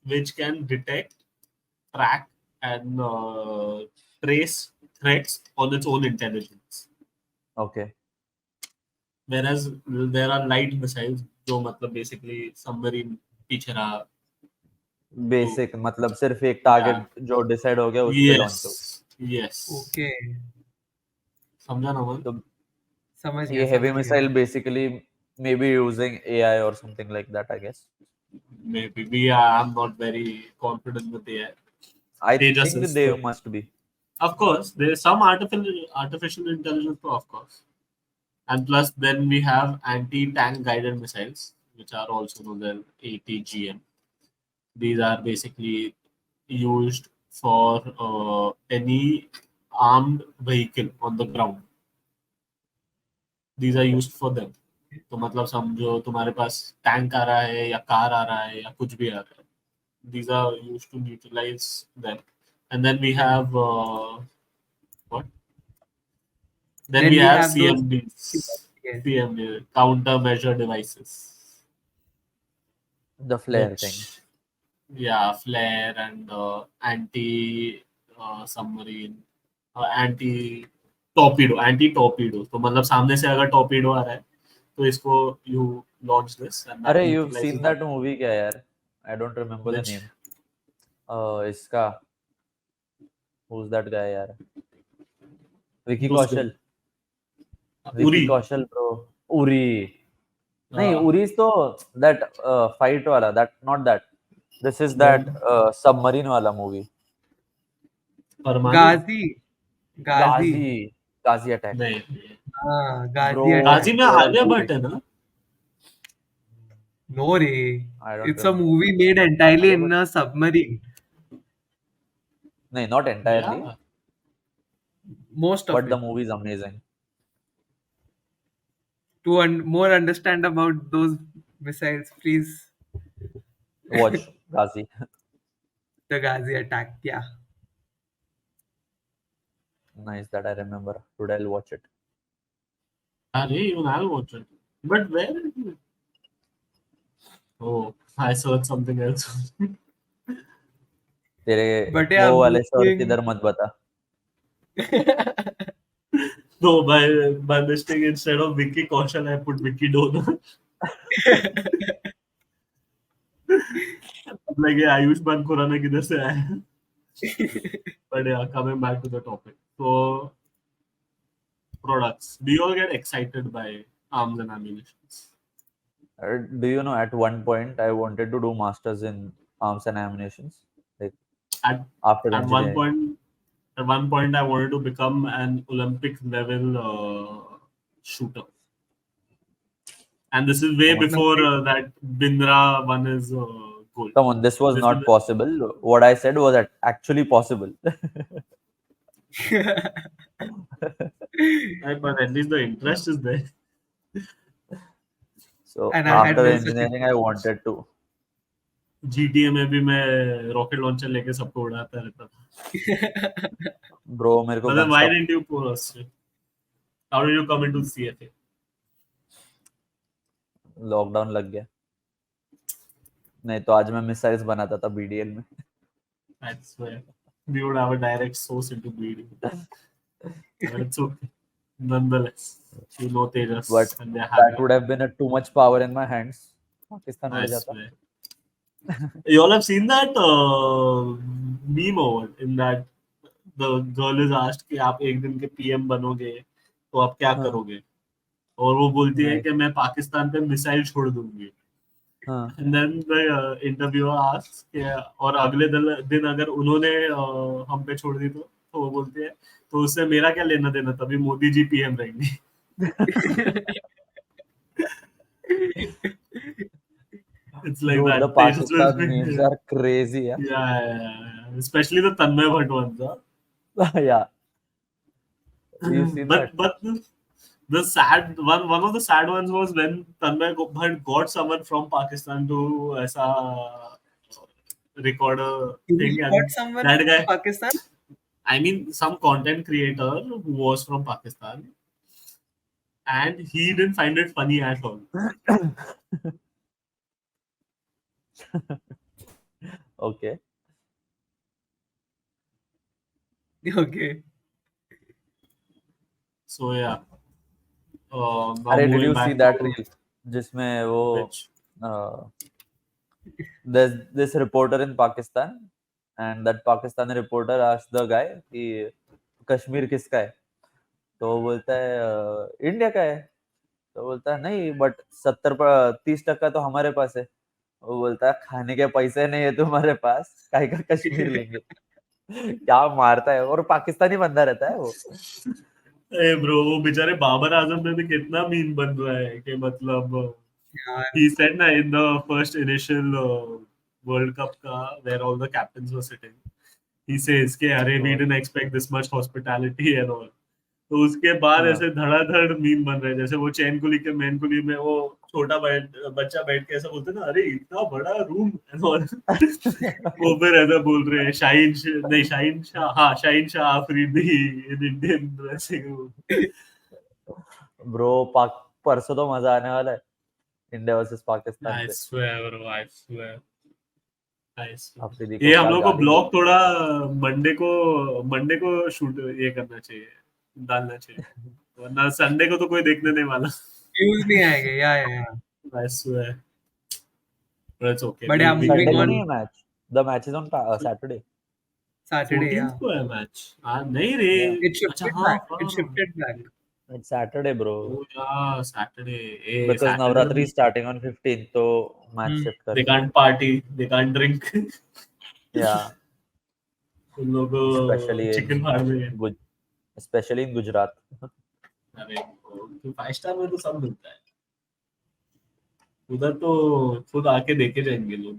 Speaker 2: which can detect, track, and trace threats on its own intelligence.
Speaker 1: Okay.
Speaker 2: Whereas there are light missiles, जो मतलब basically submarine पीछे रहा.
Speaker 1: Basic मतलब सिर्फ एक target जो decide हो गया उस पे लॉन्च हो.
Speaker 2: Yes.
Speaker 3: Okay.
Speaker 2: समझा ना मन?
Speaker 1: तो
Speaker 3: समझ
Speaker 1: ये
Speaker 3: गया.
Speaker 1: हेवी
Speaker 3: समझ गया.
Speaker 1: Missile basically may be using AI or something like that, I guess.
Speaker 2: Maybe I'm not very confident with AI.
Speaker 1: I
Speaker 2: They just
Speaker 1: think
Speaker 2: is
Speaker 1: they
Speaker 2: the-
Speaker 1: must be.
Speaker 2: Of course, there's some artificial intelligence, of course, and plus then we have anti-tank guided missiles, which are also known as ATGM. These are basically used for any armed vehicle on the ground. These are used for them. तो मतलब समझो तुम्हारे पास tank आ रहा है या car आ रहा है या कुछ भी आ रहा है. These are used to neutralize them. And then we have what? Then
Speaker 3: Then
Speaker 2: we
Speaker 3: we
Speaker 2: have
Speaker 3: have those.
Speaker 2: CMDs.
Speaker 3: Yes.
Speaker 2: CMD, countermeasure devices.
Speaker 1: The flare thing.
Speaker 2: Yeah, flare and anti submarine, anti torpedo. तो मतलब सामने से अगर torpedo आ रहा है तो इसको you launch this and that
Speaker 1: अरे you've
Speaker 2: neutralizes
Speaker 1: seen that movie क्या यार? I don't remember the
Speaker 2: Which?
Speaker 1: name. इसका who's that guy यार? Vicky
Speaker 2: Bruce
Speaker 1: Kaushal.
Speaker 2: Uri.
Speaker 1: Vicky Kaushal bro. Uri. नहीं, Uri is तो that fight वाला. That not that. This is that submarine वाला movie.
Speaker 3: Ghazi.
Speaker 1: Ghazi attack.
Speaker 2: नहीं.
Speaker 3: हाँ, Ghazi
Speaker 1: Bro,
Speaker 3: attack.
Speaker 2: Ghazi में आलिया भट्ट है ना?
Speaker 3: No रे.
Speaker 1: I don't
Speaker 3: It's a
Speaker 1: remember.
Speaker 3: movie made entirely in a submarine.
Speaker 1: नहीं, not entirely.
Speaker 2: Yeah.
Speaker 3: Most of
Speaker 1: But
Speaker 3: it.
Speaker 1: the movie is amazing.
Speaker 3: To more understand about those missiles, please
Speaker 1: Watch Ghazi.
Speaker 3: the Ghazi attack. Yeah.
Speaker 1: Nice that I remember. Today I'll watch it.
Speaker 2: Even I'll watch it. But where? Oh, I searched something else.
Speaker 1: तेरे
Speaker 3: But yeah,
Speaker 1: वो वाले शोर
Speaker 3: moving-
Speaker 1: किधर मत बता.
Speaker 2: No, by mistake, instead of Vicky Kaushal, I put Vicky Donor. Like, yeah, Ayushmann Khurrana किधर से आया? But yeah, coming back to the topic. So, products. Do you all get excited by arms and ammunition?
Speaker 1: Do you know at one point I wanted to do masters in arms and ammunitions, like
Speaker 2: At
Speaker 1: after
Speaker 2: At
Speaker 1: engineering.
Speaker 2: one point, I wanted to become an Olympic level shooter, and this is way
Speaker 1: Come on.
Speaker 2: before that Bindra won his gold.
Speaker 1: Come on, this was
Speaker 2: This
Speaker 1: not
Speaker 2: is-
Speaker 1: possible. What I said was actually possible.
Speaker 2: Right, but at least the interest is there.
Speaker 1: So
Speaker 3: And I had
Speaker 1: after
Speaker 3: this-
Speaker 1: engineering, I wanted to.
Speaker 2: GTA में भी मैं rocket launcher लेके सबको उड़ाता रहता था.
Speaker 1: Bro, मेरे को
Speaker 2: But then
Speaker 1: guns
Speaker 2: why
Speaker 1: का
Speaker 2: didn't you pursue? How did you come into CFA?
Speaker 1: Lockdown लग गया. नहीं तो आज मैं मिसाइल्स बनाता था BDL में.
Speaker 2: That's where we would have a direct source into bleeding. But it's okay. Nonetheless, you know Tejas
Speaker 1: But
Speaker 2: and they're
Speaker 1: That
Speaker 2: happy.
Speaker 1: would have been too much power in my hands. Pakistan उड़
Speaker 2: I
Speaker 1: जाता.
Speaker 2: swear. You all have seen that meme over in that the girl is asked कि आप एक दिन के PM बनोगे तो आप क्या
Speaker 1: हाँ.
Speaker 2: करोगे? और वो बोलती है
Speaker 1: नहीं.
Speaker 2: कि मैं पाकिस्तान पे मिसाइल छोड़ दूंगी.
Speaker 1: हाँ.
Speaker 2: And then the interviewer asks कि और अगले दिन अगर उन्होंने हम पे छोड़ दी तो वो बोलती है तो उससे मेरा क्या लेना देना, तभी मोदी जी PM रहेंगे. It's like
Speaker 1: Dude,
Speaker 2: that.
Speaker 1: the
Speaker 2: Tejas will
Speaker 1: Pakistan
Speaker 2: be-
Speaker 1: memes are crazy. Yeah.
Speaker 2: yeah. Especially the Tanmay Bhatt ones. Huh?
Speaker 1: Yeah. You've seen that?
Speaker 2: But the sad one of the sad ones was when Tanmay Bhatt got someone from Pakistan to ऐसा record a thing,
Speaker 3: You
Speaker 2: and
Speaker 3: got someone
Speaker 2: that
Speaker 3: from
Speaker 2: guy,
Speaker 3: Pakistan?
Speaker 2: I mean, some content creator who was from Pakistan, and he didn't find it funny at all.
Speaker 1: Okay.
Speaker 3: Okay.
Speaker 2: So yeah. Now
Speaker 1: अरे did
Speaker 2: moving
Speaker 1: you
Speaker 2: back
Speaker 1: see that
Speaker 2: to-
Speaker 1: reel जिसमें वो
Speaker 2: Which?
Speaker 1: there's this reporter in Pakistan and that Pakistani reporter asked the guy कि कश्मीर किसका है, तो वो बोलता है इंडिया का है, तो बोलता है नहीं बट 30% तो हमारे पास है. वो बोलता है खाने के पैसे नहीं है तुम्हारे पास, काहे का कश्मीर लेंगे. क्या मारता है, और पाकिस्तानी बंदा रहता है वो.
Speaker 2: ए ब्रो, वो बेचारे बाबर आजम में भी कितना मीम बन रहा है कि मतलब
Speaker 3: Yeah.
Speaker 2: he said na in the first initial World Cup ka where all the captains were sitting, he says कि अरे we
Speaker 1: और
Speaker 2: didn't expect this much hospitality and all. तो उसके बाद
Speaker 1: हाँ
Speaker 2: ऐसे धड़ाधड़ मीम बन रहे हैं, जैसे वो चैन कुली के मैन कुली में वो छोटा बच्चा बैठ के ऐसा बोलते हैं ना, अरे इतना बड़ा रूम एंड ऑल। वो फिर ऐसा बोल रहे हैं नहीं शाहीन शाह, हाँ Shaheen Shah Afridi in Indian dressing room.
Speaker 1: Bro पाक परसों तो मजा आने वाला है इंडिया वर्सेस पाकिस्तान
Speaker 2: आई
Speaker 1: पे।
Speaker 2: Swear bro, I swear, I swear.
Speaker 1: Afridi को
Speaker 2: ये हम
Speaker 1: क्या
Speaker 2: लोग को
Speaker 1: गाली
Speaker 2: ब्लॉग
Speaker 1: देगी।
Speaker 2: थोड़ा मंडे को शूट ये करना चाहिए, डालना चाहिए, वरना संडे को तो कोई देखने नहीं वाला।
Speaker 3: व्यूज नहीं आएंगे, या
Speaker 2: I swear, but it's okay,
Speaker 3: but या
Speaker 2: we
Speaker 1: संडे
Speaker 3: मूविंग
Speaker 2: can
Speaker 1: को
Speaker 2: do
Speaker 1: नहीं
Speaker 3: ऑन
Speaker 1: है match, the match is on Saturday.
Speaker 3: Saturday,
Speaker 2: 14th को है मैच। हाँ नहीं रे,
Speaker 1: या
Speaker 3: इट
Speaker 2: अच्छा
Speaker 3: शिफ्टेड
Speaker 2: हाँ
Speaker 3: बैक, इट
Speaker 2: हाँ,
Speaker 3: shifted back.
Speaker 1: It's Saturday bro,
Speaker 2: oh yeah Saturday, uh
Speaker 1: because
Speaker 2: Saturday
Speaker 1: Navratri starting on 15, तो मैच
Speaker 3: हम्म
Speaker 1: शिफ्ट
Speaker 2: they
Speaker 1: करेंगे।
Speaker 2: can't party, they can't drink।
Speaker 1: या
Speaker 2: उन लोग
Speaker 1: स्पेशली
Speaker 2: चिकन फाड़ देंगे।
Speaker 1: इन स्पेशली इन गुजरात।
Speaker 2: अरे 5 स्टार में तो सब मिलता है, उधर तो खुद आके देखे जाएंगे लोग।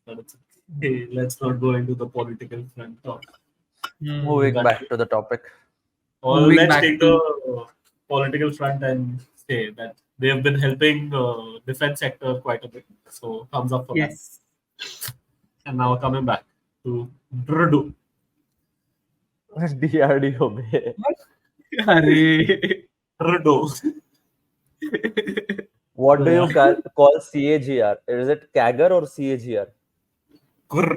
Speaker 2: But it's okay, let's not go into the political front talk,
Speaker 1: moving
Speaker 2: but
Speaker 1: back to the topic.
Speaker 2: or
Speaker 3: moving
Speaker 2: let's
Speaker 3: back
Speaker 2: take
Speaker 3: to
Speaker 2: the political front and say that they have been helping defense sector quite a bit, so thumbs up for that.
Speaker 3: Yes.
Speaker 2: And now coming back to Drudu.
Speaker 1: DRDO में
Speaker 3: अरे
Speaker 2: Drudu.
Speaker 1: What do you
Speaker 2: Yeah.
Speaker 1: Call CAGR? Is it CAGR और CAGR?
Speaker 2: Grr.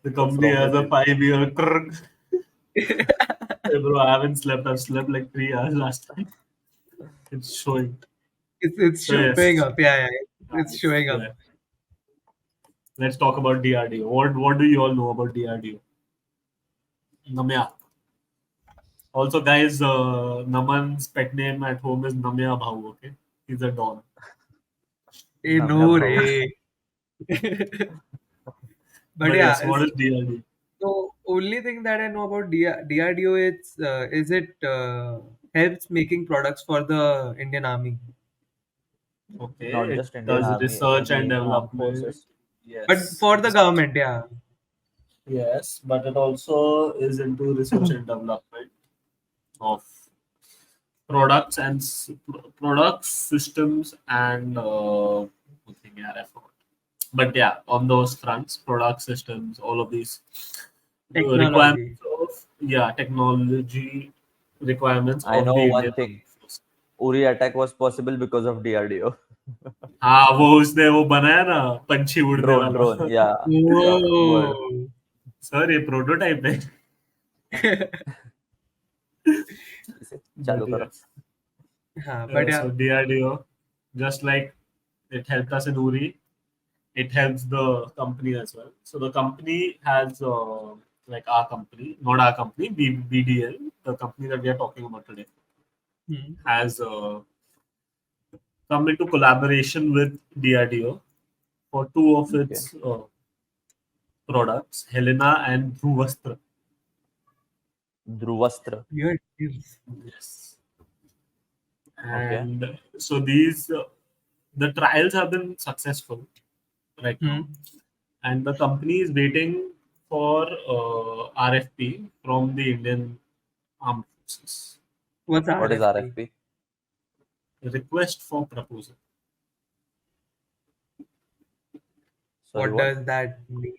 Speaker 2: The company
Speaker 1: wrong
Speaker 2: has
Speaker 1: with
Speaker 2: a
Speaker 1: you?
Speaker 2: 5-year grr. Hey bro, I haven't slept. I've slept like 3 hours last time. It's showing.
Speaker 3: it's
Speaker 2: So yes.
Speaker 3: showing up, yeah, it's showing
Speaker 2: Yeah.
Speaker 3: up.
Speaker 2: Let's talk about DRDO. What do you all know about DRDO? Namya. Also, guys, Naman's pet name at home is Namya Bhau. Okay, he's a dog.
Speaker 3: ए
Speaker 1: Namya
Speaker 3: no
Speaker 1: Bhau.
Speaker 3: रे
Speaker 2: But
Speaker 3: but
Speaker 2: yes,
Speaker 3: yeah,
Speaker 2: what is DRDO?
Speaker 3: so only thing that I know about DRDO is it helps making products for the Indian Army,
Speaker 2: Okay,
Speaker 1: Not
Speaker 2: it
Speaker 1: just Indian
Speaker 2: does
Speaker 1: Army,
Speaker 2: research and
Speaker 1: any armed
Speaker 2: development.
Speaker 1: forces.
Speaker 3: but
Speaker 2: Yes,
Speaker 3: for the government, yeah.
Speaker 2: yes, but it also is into research and development of products and products, systems, and but yeah, on those fronts, product systems, all of these
Speaker 3: Technology.
Speaker 2: requirements of technology requirements
Speaker 1: I
Speaker 2: of
Speaker 1: know
Speaker 2: the
Speaker 1: one
Speaker 2: Indian
Speaker 1: thing.
Speaker 2: Force.
Speaker 1: Uri attack was possible because of DRDO.
Speaker 2: हाँ वो उसने वो बनाया ना पंछी उड़ने वाला।
Speaker 1: Drone, yeah. Word.
Speaker 3: Oh.
Speaker 2: Sir ये प्रोटोटाइप है।
Speaker 1: इसे चालू करो।
Speaker 3: हाँ, but yeah,
Speaker 2: So DRDO, just like it helped us in Uri, it helps the company as well. So the company has like our company, not our company, BDL, the company that we are talking about today, has come into collaboration with DRDO for two of its products, Helena and Dhruvastra.
Speaker 1: Dhruvastra.
Speaker 3: weird news.
Speaker 2: Yes. And so these, the trials have been successful right now. And the company is waiting for RFP from the Indian Armed Forces.
Speaker 3: What's
Speaker 1: What is
Speaker 3: RFP?
Speaker 1: RFP?
Speaker 2: Request for proposal.
Speaker 1: Sorry,
Speaker 3: What does that mean?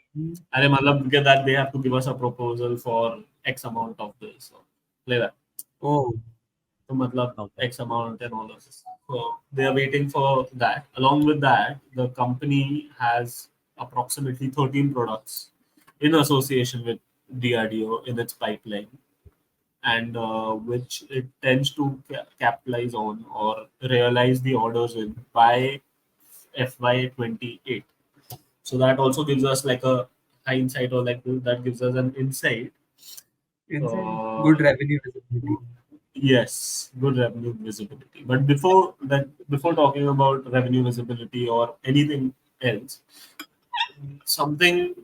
Speaker 2: अरे मतलब that they have to give us a proposal for X amount of this or like that.
Speaker 3: Oh,
Speaker 2: So मतलब
Speaker 1: Okay.
Speaker 2: X amount and all of this. So they are waiting for that. Along with that, the company has approximately 13 products in association with DRDO in its pipeline, and which it tends to capitalize on or realize the orders in by FY28. So that also gives us like a hindsight, or like that gives us an insight.
Speaker 3: inside good revenue visibility.
Speaker 2: Yes, good revenue visibility. But before talking about revenue visibility or anything else, something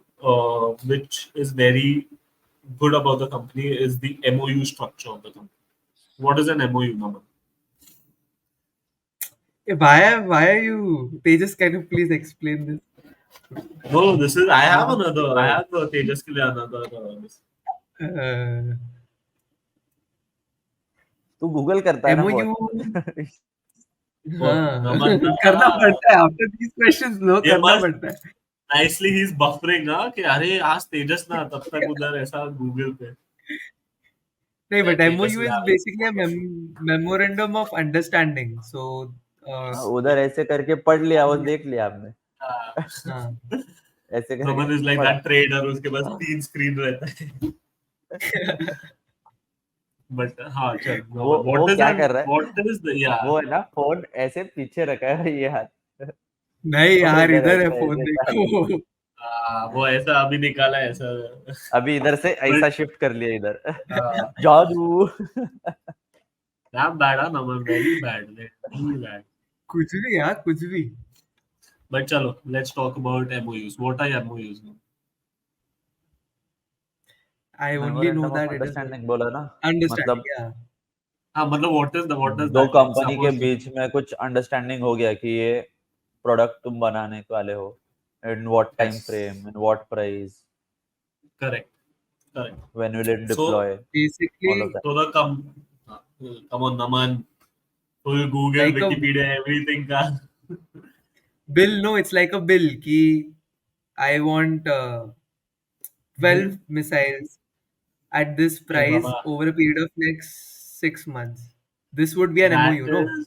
Speaker 2: which is very good about the company is the MOU structure of the company. What is an MOU number?
Speaker 3: Why are you? Tejas, can you please explain this?
Speaker 2: No, this is. I have another. I have the Tejas ke liye another. This.
Speaker 3: Uh,
Speaker 1: तू Google करता है ना
Speaker 3: MOU
Speaker 1: बहुत
Speaker 3: हाँ
Speaker 2: Naman.
Speaker 3: करना पड़ता है after these questions no
Speaker 2: ये
Speaker 3: करना
Speaker 2: मस्त
Speaker 3: पड़ता है
Speaker 2: nicely he's buffering ना कि अरे आज तेजस ना तब तक उधर ऐसा गूगल पे
Speaker 3: नहीं but
Speaker 2: Tejas
Speaker 3: MOU is
Speaker 2: lab
Speaker 3: basically a memorandum of understanding so
Speaker 1: उधर ऐसे करके पढ़ लिया वो देख लिया आपने
Speaker 3: हाँ
Speaker 1: ऐसे
Speaker 2: नमन
Speaker 1: करके
Speaker 2: इज लाइक
Speaker 1: पढ़ा
Speaker 2: दैट ट्रेडर उसके पास 3 स्क्रीन रहता है बट हाँ चल
Speaker 1: वो
Speaker 2: व्हाट इज
Speaker 1: क्या
Speaker 2: एन
Speaker 1: कर रहा है
Speaker 2: व्हाट इज द या
Speaker 1: वो है ना फोन ऐसे पीछे रखा है ये हाथ
Speaker 3: नहीं
Speaker 1: और
Speaker 3: यार
Speaker 1: इधर
Speaker 3: इधर है
Speaker 1: ऐसे
Speaker 3: फोन
Speaker 1: ऐसे चालू
Speaker 3: देखो
Speaker 2: वो ऐसा अभी निकाला है ऐसा
Speaker 1: अभी इधर से
Speaker 2: बट
Speaker 1: ऐसा शिफ्ट कर लिया इधर जादू
Speaker 2: that bad Naman very bad very bad
Speaker 3: कुछ भी यार कुछ भी
Speaker 2: बट चलो let's talk about MOUs what are MOUs
Speaker 3: I only know
Speaker 1: memorandum of
Speaker 3: that it is
Speaker 1: understanding बोला ना
Speaker 3: understanding
Speaker 1: मतलब
Speaker 3: yeah
Speaker 2: हाँ मतलब what is
Speaker 1: though
Speaker 2: that like
Speaker 1: company के
Speaker 2: सपोज
Speaker 1: बीच में कुछ अंडरस्टैंडिंग हो गया कि ये प्रोडक्ट तुम बनाने वाले हो in what time
Speaker 2: yes
Speaker 1: frame in what price
Speaker 2: correct correct
Speaker 1: when will it
Speaker 2: so
Speaker 1: deploy all of
Speaker 3: basically
Speaker 1: that
Speaker 2: तो the come on Naman full Google,
Speaker 3: like a
Speaker 2: Wikipedia, everything का
Speaker 3: bill no it's like a bill कि I want 12 missiles at this
Speaker 2: A
Speaker 3: price
Speaker 2: Baba
Speaker 3: over a period of next 6 months. This would be an
Speaker 2: that
Speaker 3: MOU, no?
Speaker 2: is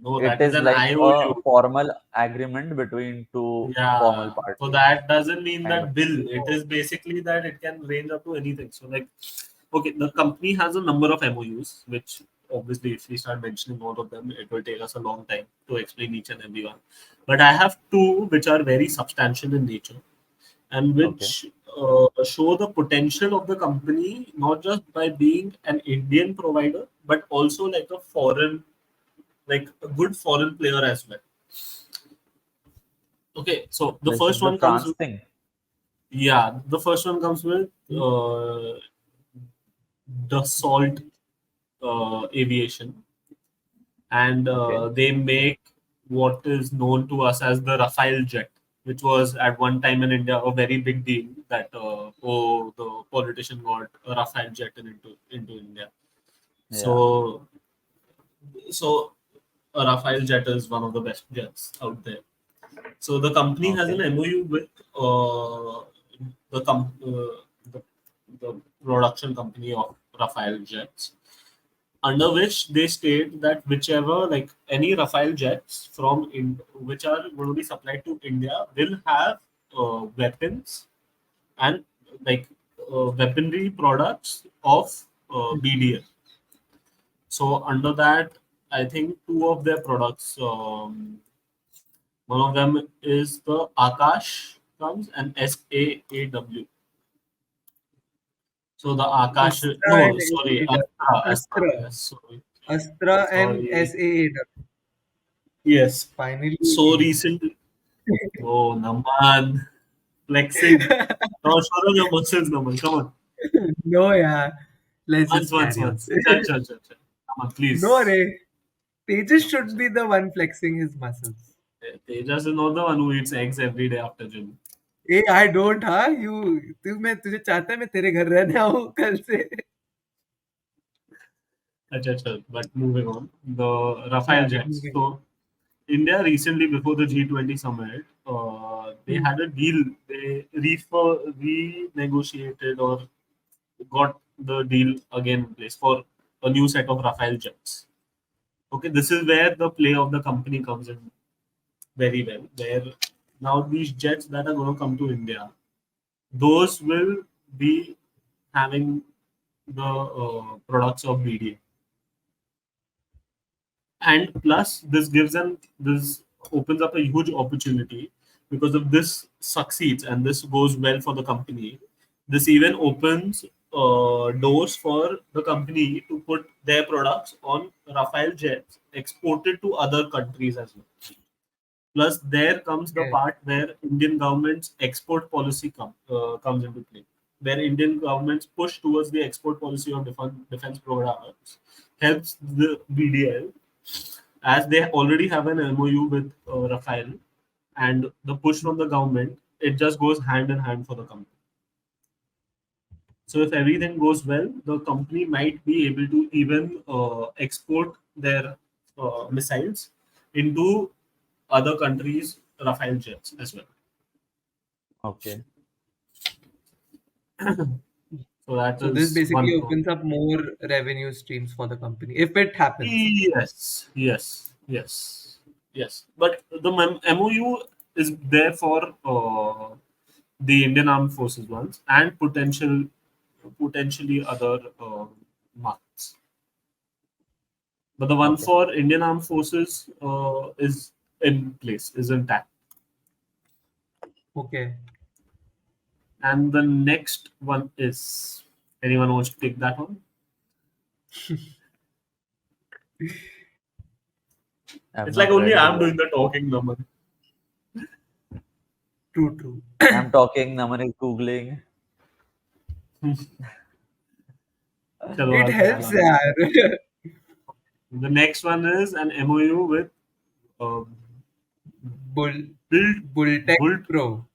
Speaker 2: no
Speaker 1: it
Speaker 2: that is
Speaker 1: is
Speaker 2: an
Speaker 1: like a
Speaker 2: IOU.
Speaker 1: formal agreement between two formal
Speaker 2: Yeah, so
Speaker 1: parties
Speaker 2: that doesn't mean
Speaker 1: kind of
Speaker 2: that bill. It is basically that it can range up to anything. So like, okay, the company has a number of MOUs, which obviously if we start mentioning all of them, it will take us a long time to explain each and every one. But I have two which are very substantial in nature and
Speaker 1: okay
Speaker 2: which show the potential of the company not just by being an Indian provider, but also like a foreign, like a good foreign player as well. Okay, so the
Speaker 1: this
Speaker 2: first
Speaker 1: is the
Speaker 2: one comes
Speaker 1: France thing
Speaker 2: yeah, the first one comes with Dassault Aviation, and
Speaker 1: okay
Speaker 2: they make what is known to us as the Rafale jet, which was at one time in India a very big deal that the politician got a Rafale jet into India.
Speaker 1: yeah
Speaker 2: So a Rafale jet is one of the best jets out there. So the company has an
Speaker 1: okay
Speaker 2: MOU with the, com- uh, the the production company of Rafale jets, under which they state that whichever like any Rafale jets which are going to be supplied to India will have weapons and like weaponry products of BDL. So under that, I think two of their products. One of them is the Akash comes and SAAW. So the Akash,
Speaker 3: Astra
Speaker 2: no,
Speaker 3: and
Speaker 2: sorry, Astra,
Speaker 3: Astra.
Speaker 2: yes, sorry,
Speaker 3: Astra and
Speaker 2: sorry,
Speaker 3: SAA.
Speaker 2: yes.
Speaker 3: Finally.
Speaker 2: So recently, oh, Naman, flexing. No, show them your muscles, Naman, come on.
Speaker 3: No, yeah. Let's
Speaker 2: Once,
Speaker 3: just
Speaker 2: once,
Speaker 3: carry on.
Speaker 2: once. Chal. Naman,
Speaker 3: No,
Speaker 2: please.
Speaker 3: Ray. Tejas
Speaker 2: Chal,
Speaker 3: should
Speaker 2: chal.
Speaker 3: be the one flexing his muscles.
Speaker 2: Tejas is not the one who eats eggs every day after gym.
Speaker 3: Hey, I don't, हाँ? मैं तुझे चाहता है मैं तेरे घर रहने आऊँ कल से.
Speaker 2: Chal. But moving on, the
Speaker 3: Yeah,
Speaker 2: Rafale
Speaker 3: but
Speaker 2: jets.
Speaker 3: moving.
Speaker 2: So India recently, before the G20 summit, they
Speaker 3: Hmm.
Speaker 2: had a deal. They renegotiated or got the deal again in place for a new set of Rafale jets. Okay, this is where the play of the company comes in very well. Where now these jets that are going to come to India, those will be having the products of BDA. And plus this opens up a huge opportunity because if this succeeds and this goes well for the company, this even opens doors for the company to put their products on Rafale jets exported to other countries as well. Plus there comes the
Speaker 3: Okay.
Speaker 2: part where Indian government's export policy comes into play, where Indian governments push towards the export policy of defense programs, helps the BDL as they already have an MOU with Rafael. and the push from the government, it just goes hand in hand for the company. So if everything goes well, the company might be able to even export their missiles into other countries' Rafale jets as well.
Speaker 1: Okay.
Speaker 2: So that
Speaker 3: So this
Speaker 2: is
Speaker 3: basically
Speaker 2: one pro.
Speaker 3: opens up more revenue streams for the company if it happens.
Speaker 2: Yes. But the MOU is there for the Indian Armed Forces ones and potentially other markets. But the one
Speaker 1: Okay.
Speaker 2: for Indian Armed Forces is in place, is intact.
Speaker 3: Okay.
Speaker 2: And the next one is, anyone wants to take that one?
Speaker 1: I've
Speaker 2: It's like
Speaker 1: not
Speaker 2: only
Speaker 1: read the
Speaker 2: I'm
Speaker 1: book.
Speaker 2: doing the talking, Naman.
Speaker 3: True.
Speaker 1: I'm talking, Naman is googling.
Speaker 2: Chalo,
Speaker 3: It
Speaker 2: I'll ख्याल
Speaker 3: helps,
Speaker 2: आने दो.
Speaker 3: yaar.
Speaker 2: The next one is an MOU with uh,
Speaker 3: Bull
Speaker 2: Build
Speaker 3: Bulltech
Speaker 2: Bult
Speaker 3: Pro.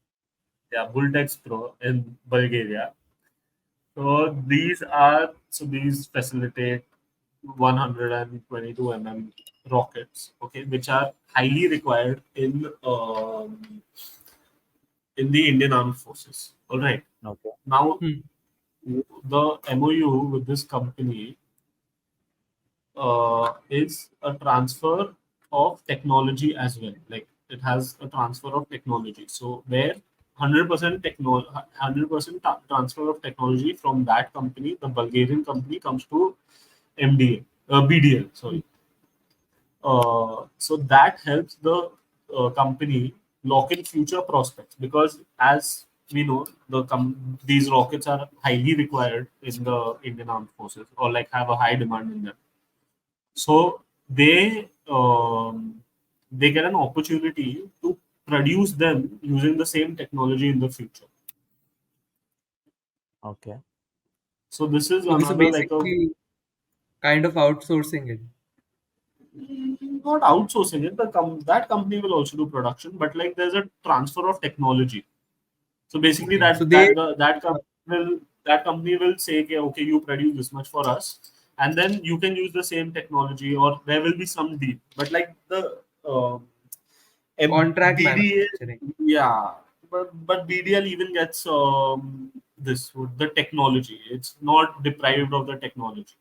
Speaker 2: Bultex Pro in Bulgaria. These facilitate 122 mm rockets, okay, which are highly required in the Indian Armed Forces. All right.
Speaker 1: Okay.
Speaker 2: Now
Speaker 3: Hmm.
Speaker 2: the MOU with this company is a transfer of technology as well. Like it has a transfer of technology. So where 100% transfer of technology from that company, the Bulgarian company, comes to BDL. Sorry. So that helps the company lock in future prospects because, as we know, these rockets are highly required in the Indian Armed Forces or like have a high demand in them. So they get an opportunity to produce them using the same technology in the future.
Speaker 1: Okay.
Speaker 2: So this is
Speaker 3: So this is
Speaker 2: another like a
Speaker 3: basically kind of outsourcing it.
Speaker 2: not outsourcing it. That company will also do production, but like there's a transfer of technology. So basically,
Speaker 3: Okay. So they
Speaker 2: that company will say, okay, you produce this much for us, and then you can use the same technology, or there will be some deal. But like the
Speaker 3: contract
Speaker 2: BDA,
Speaker 3: manufacturing.
Speaker 2: yeah, but BDL even gets the technology. It's not deprived of the technology.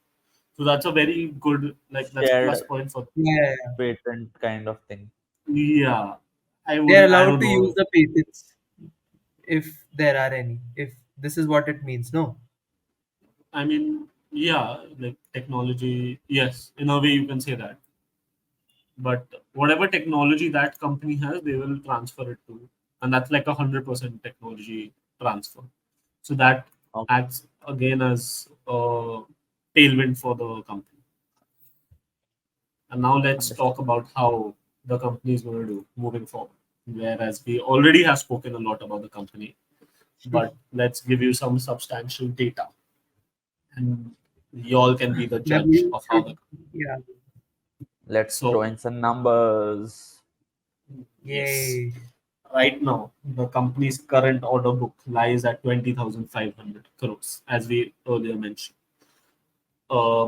Speaker 2: So that's a very good, like that's a
Speaker 1: Shared
Speaker 2: plus point for.
Speaker 3: Yeah.
Speaker 1: patent kind of thing.
Speaker 2: Yeah,
Speaker 3: They are
Speaker 2: I
Speaker 3: allowed
Speaker 2: don't
Speaker 3: to use
Speaker 2: know.
Speaker 3: the patents if there are any. If this is what it means, no?
Speaker 2: I mean, yeah, like technology, yes, in a way you can say that. But whatever technology that company has, they will transfer it to, and that's like 100% technology transfer. So that
Speaker 1: Okay.
Speaker 2: acts again as a tailwind for the company. And now let's
Speaker 1: Understood.
Speaker 2: talk about how the company is going to do moving forward. Whereas we already have spoken a lot about the company, but let's give you some substantial data, and y'all can be the
Speaker 3: That
Speaker 2: judge
Speaker 3: means
Speaker 2: of how the.
Speaker 3: yeah.
Speaker 1: Let's throw
Speaker 2: So
Speaker 1: in some numbers.
Speaker 2: yes,
Speaker 3: Yay.
Speaker 2: right now the company's current order book lies at 20,500 crores, as we earlier mentioned.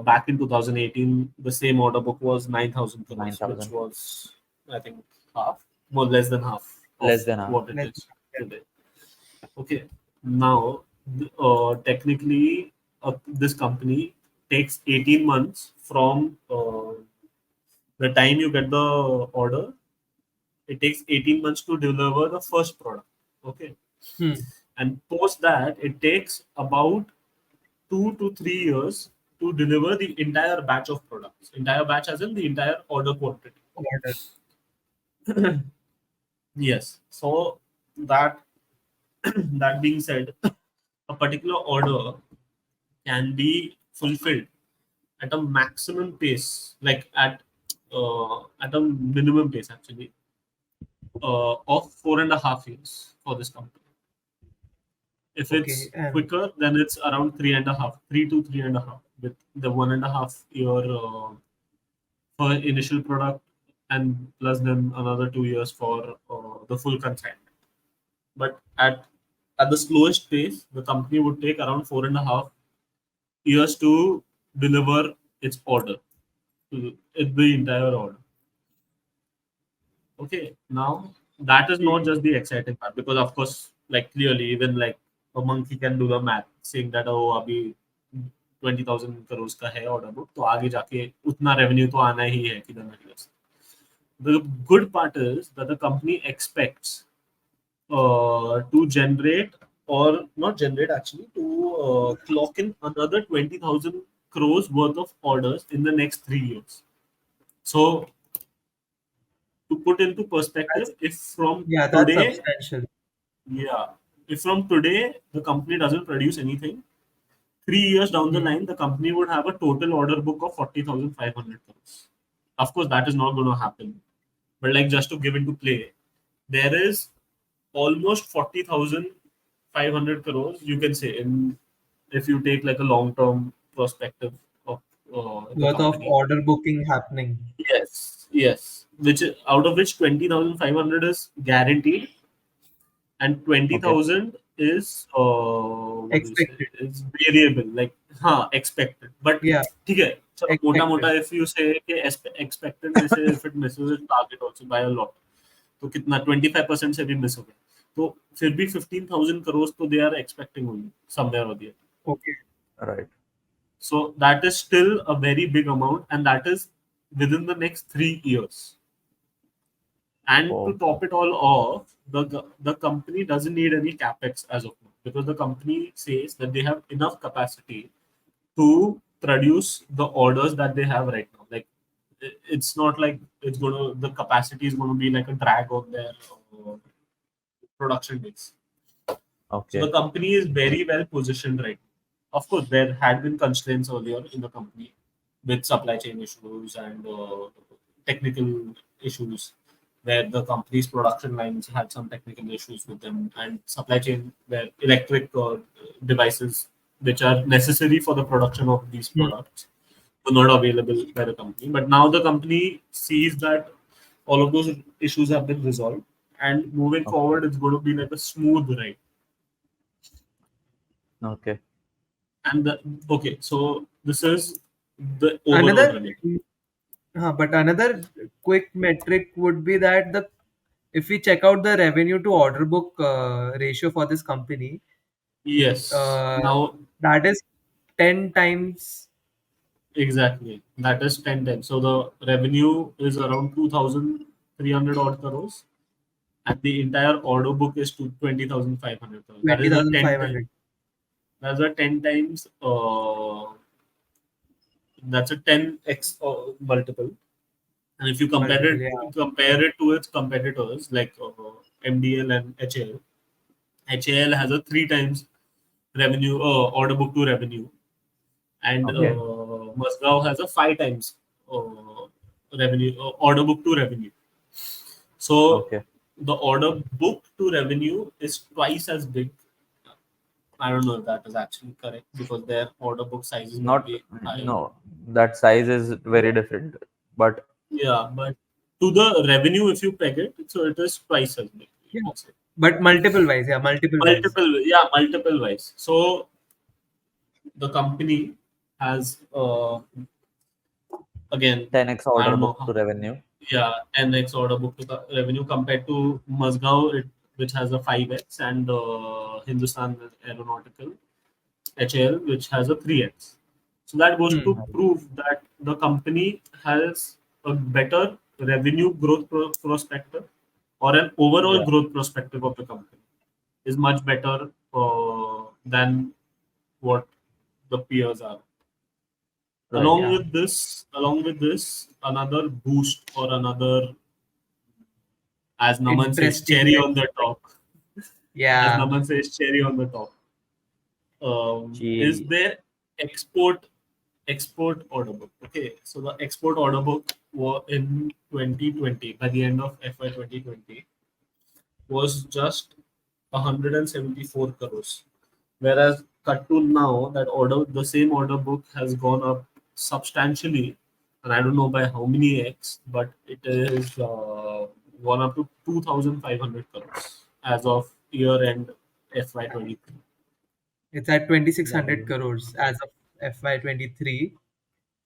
Speaker 2: Back in 2018, the same order book was 9,000 crores, which
Speaker 1: 9,000.
Speaker 2: was, I think, half, more less than half of
Speaker 1: Less than half.
Speaker 2: what it
Speaker 3: Let's
Speaker 2: is today. Okay, now technically, this company takes 18 months from the time you get the order. It takes 18 months to deliver the first product. Okay,
Speaker 3: hmm.
Speaker 2: and post that, it takes about 2 to 3 years to deliver the entire batch of products. Entire batch, as in the entire order quantity.
Speaker 3: Order.
Speaker 2: Yes. So that that being said, a particular order can be fulfilled at a maximum pace, like at a minimum pace actually, of 4.5 years for this company. If
Speaker 3: Okay.
Speaker 2: it's
Speaker 3: And
Speaker 2: quicker, then it's around 3 to 3.5, with the 1.5 year for initial product, and plus then another 2 years for the full consignment. But at the slowest pace, the company would take around 4.5 years to deliver its order, the entire order. Okay, now that is not just the exciting part, because of course, like clearly, even like a monkey can do the math, saying that oh अभी 20,000 crores का है order book, तो आगे जाके उतना revenue तो आना ही है किधर ना किधर से. The good part is that the company expects to generate, or not generate actually, to clock in another 20,000 crores worth of orders in the next 3 years. So to put into perspective, if from
Speaker 3: Yeah, that's
Speaker 2: today,
Speaker 3: substantial.
Speaker 2: yeah, if from today the company doesn't produce anything, 3 years down the
Speaker 3: Hmm.
Speaker 2: line, the company would have a total order book of 40,500 crores. Of course, that is not going to happen. But like just to give into play, there is almost 40,500 crores, you can say, in if you take like a long term perspective of the
Speaker 3: Worth of
Speaker 2: company.
Speaker 3: order booking happening.
Speaker 2: Yes, yes. Which out of which 20,500 is guaranteed, and
Speaker 1: Okay.
Speaker 2: 20,000 is what do you say?
Speaker 3: Expected.
Speaker 2: It's variable, like expected. But
Speaker 3: Yeah,
Speaker 2: ठीक है, चलो मोटा
Speaker 3: expected.
Speaker 2: मोटा if you say कि expected में से if it misses its target also by a lot, तो कितना 25% से भी मिस हो गया, तो फिर भी 15,000 crores तो they are expecting only somewhere or the other.
Speaker 3: Okay.
Speaker 1: Right.
Speaker 2: So that is still a very big amount, and that is within the next 3 years. And to
Speaker 1: Oh,
Speaker 2: top it all off, the company doesn't need any capex as of now, because the company says that they have enough capacity to produce the orders that they have right now. Like it's not like the capacity is gonna be like a drag on their production days. So the
Speaker 1: okay.
Speaker 2: company is very well positioned right now. Of course, there had been constraints earlier in the company with supply chain issues and technical issues, where the company's production lines had some technical issues with them, and supply chain where electric devices which are necessary for the production of these
Speaker 3: Hmm.
Speaker 2: products were not available by the company. But now the company sees that all of those issues have been resolved, and moving
Speaker 1: Okay.
Speaker 2: forward, it's going to be like a smooth ride.
Speaker 1: Okay.
Speaker 2: And okay, so this is the overall
Speaker 3: Another,
Speaker 2: revenue.
Speaker 3: but another quick metric would be that the if we check out the revenue to order book ratio for this company,
Speaker 2: Yes.
Speaker 3: uh,
Speaker 2: Now,
Speaker 3: that is 10 times.
Speaker 2: exactly. That is 10 times. So the revenue is around 2,300 odd crores, and the entire order book is to 20,500 crores. That is a 10 times.
Speaker 3: 20,500.
Speaker 2: That's a 10 times. That's a 10x multiple. And if you
Speaker 3: Multiple, yeah.
Speaker 2: compare it to its competitors like MDL and HAL, HAL has a 3 times revenue order book to revenue, and
Speaker 1: Okay.
Speaker 2: Mazgaon has a 5 times revenue order book to revenue. So
Speaker 1: Okay.
Speaker 2: the order book to revenue is twice as big. I don't know if that is actually correct, because their order book sizes might
Speaker 1: Not,
Speaker 2: be higher.
Speaker 1: no, that size is very different. But
Speaker 2: Yeah, but to the revenue, if you peg it, so it is twice as big, you
Speaker 3: Yeah.
Speaker 2: can say.
Speaker 3: But multiple wise, yeah, multiple wise.
Speaker 2: Multiple wise. So the company has again,
Speaker 1: 10x
Speaker 2: I
Speaker 1: order
Speaker 2: don't know
Speaker 1: book to
Speaker 2: how,
Speaker 1: revenue.
Speaker 2: yeah, 10x order book to the revenue compared to Mazgaon, which has a 5x, and Hindustan Aeronautical HAL, which has a 3x. So that goes
Speaker 3: Hmm.
Speaker 2: to prove that the company has a better revenue growth perspective, or an overall
Speaker 1: Yeah.
Speaker 2: growth perspective of the company is much better than what the peers are.
Speaker 1: Right.
Speaker 2: Along with this, another boost, or another, as Naman says,
Speaker 3: Interesting
Speaker 2: cherry on the
Speaker 3: metric.
Speaker 2: top. As
Speaker 3: Yeah.
Speaker 2: Naman says, cherry on the top. Is
Speaker 1: Cheery.
Speaker 2: their export order book. Okay, so the export order book in 2020, by the end of FY 2020, was just 174 crores. Whereas cut to now, the same order book has gone up substantially and I don't know by how many X, but it is gone up to 2,500 crores as of year end FY23.
Speaker 3: It's at
Speaker 1: That
Speaker 3: 2,600
Speaker 1: is
Speaker 3: crores as of FY23.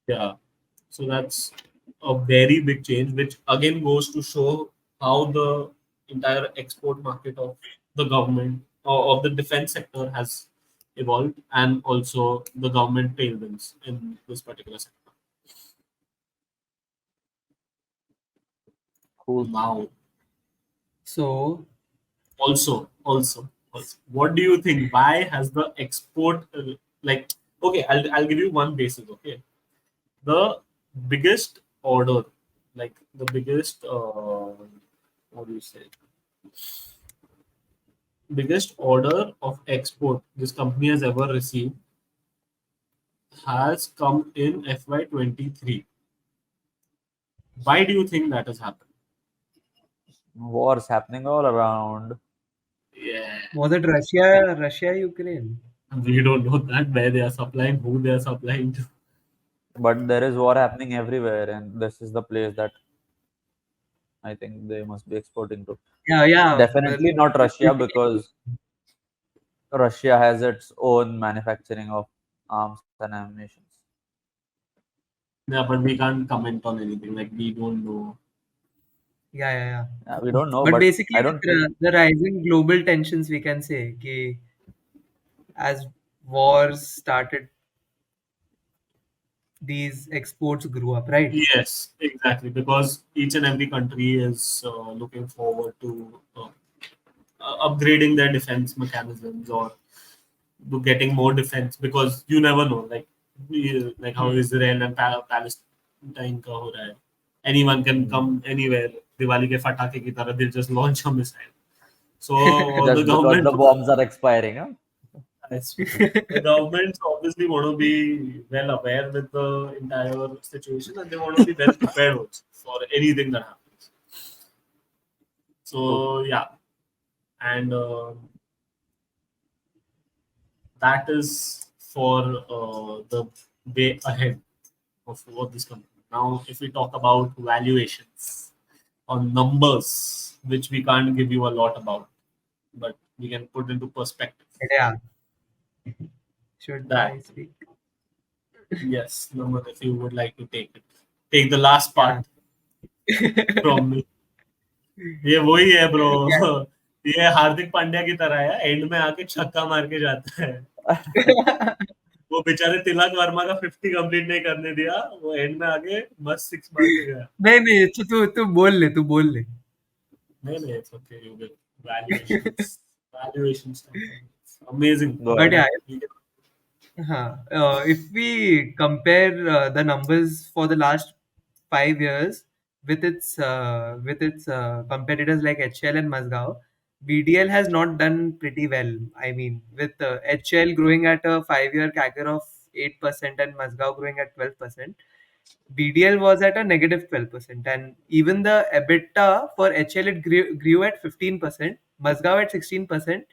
Speaker 2: Yeah, so that's a very big change, which again goes to show how the entire export market of the government or of the defense sector has evolved, and also the government tailwinds in this particular sector.
Speaker 1: cool.
Speaker 2: Now,
Speaker 3: So,
Speaker 2: also, what do you think? Why has the export like? Okay, I'll give you one basis. Okay, the biggest order, like the biggest what do you say? Biggest order of export this company has ever received has come in FY23. Why do you think that has happened?
Speaker 1: Wars happening all around.
Speaker 2: Yeah,
Speaker 3: was it Russia, Ukraine?
Speaker 2: we don't know that where they are supplying, who they are supplying to.
Speaker 1: But there is war happening everywhere, and this is the place that I think they must be exporting to.
Speaker 3: Yeah, yeah. Well,
Speaker 1: Definitely not Russia,
Speaker 3: basically,
Speaker 1: because Russia has its own manufacturing of arms and ammunition.
Speaker 2: Yeah, but we can't comment on anything. Like we don't know.
Speaker 3: yeah, yeah, yeah.
Speaker 1: Yeah, we don't know,
Speaker 3: But
Speaker 1: but
Speaker 3: basically,
Speaker 1: I
Speaker 3: with
Speaker 1: don't think.
Speaker 3: the rising global tensions, we can say कि as wars started, these exports grew up, right?
Speaker 2: Yes, exactly. Because each and every country is looking forward to upgrading their defense mechanisms or to getting more defense, because you never know, like like how
Speaker 3: Hmm.
Speaker 2: Israel and Palestine का हो रहा है. Anyone can
Speaker 1: Hmm.
Speaker 2: come anywhere. Diwali के फटाके की तरह they'll just launch a missile. So all the
Speaker 1: Just because the
Speaker 2: governments,
Speaker 1: bombs are expiring, huh?
Speaker 2: the governments obviously want to be well aware with the entire situation, and they want to be well prepared also for anything that happens.
Speaker 1: True.
Speaker 2: So yeah, and that is for the way ahead of this company. Now, if we talk about valuations or numbers, which we can't give you a lot about, but we can put into perspective
Speaker 3: But yeah, should
Speaker 2: that
Speaker 3: I speak?
Speaker 2: yes, number, if you would like to take the last
Speaker 3: Yeah.
Speaker 2: part from me. ये वही है bro. ये हार्दिक पांड्या की तरह है, and में आके छक्का मार के जाता है.
Speaker 3: Yeah.
Speaker 2: वो बेचारे तिलक वर्मा का 50 कंप्लीट नहीं करने दिया, वो एंड में आके बस 6 मार के गया.
Speaker 3: नहीं नहीं तू तू बोल ले
Speaker 2: नहीं नहीं, it's okay, you get valuations amazing.
Speaker 1: Go
Speaker 3: but
Speaker 1: ahead.
Speaker 3: yeah if we compare the numbers for the last 5 years with its competitors like HL and Mazgaon, BDL has not done pretty well. I mean, with HL growing at a 5-year CAGR of 8% and Mazgaon growing at 12%, BDL was at a negative 12%, and even the EBITDA for HL it grew at 15%, Mazgaon at 16%,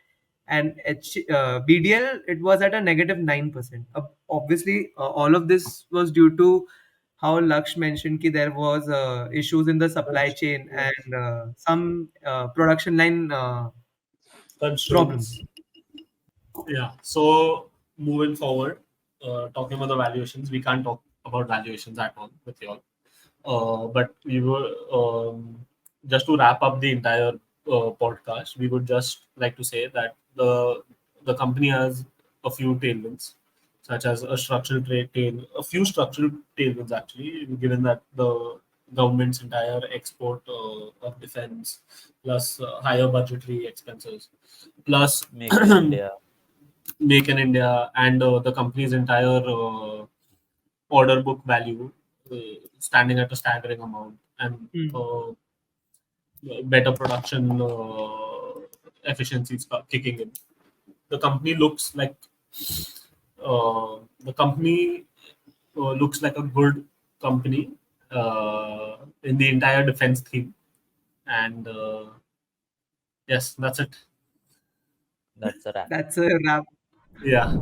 Speaker 3: and BDL it was at a negative 9%. Obviously, all of this was due to how Laksh mentioned that there was issues in the supply chain and some production line
Speaker 2: Constraints.
Speaker 3: problems.
Speaker 2: Yeah. So moving forward, talking about the valuations, we can't talk about valuations at all with you all. But we were just to wrap up the entire podcast. We would just like to say that the company has a few tailwinds, such as a few structural tailwinds actually, given that the government's entire export of defense, plus higher budgetary expenses, plus
Speaker 1: Make in India.
Speaker 2: Make in India, and the company's entire order book value standing at a staggering amount, and
Speaker 3: Hmm.
Speaker 2: better production efficiencies kicking in. The company looks like the company looks like a good company in the entire defense theme. And yes, that's it.
Speaker 1: That's a wrap.
Speaker 3: That's a wrap.
Speaker 2: Yeah.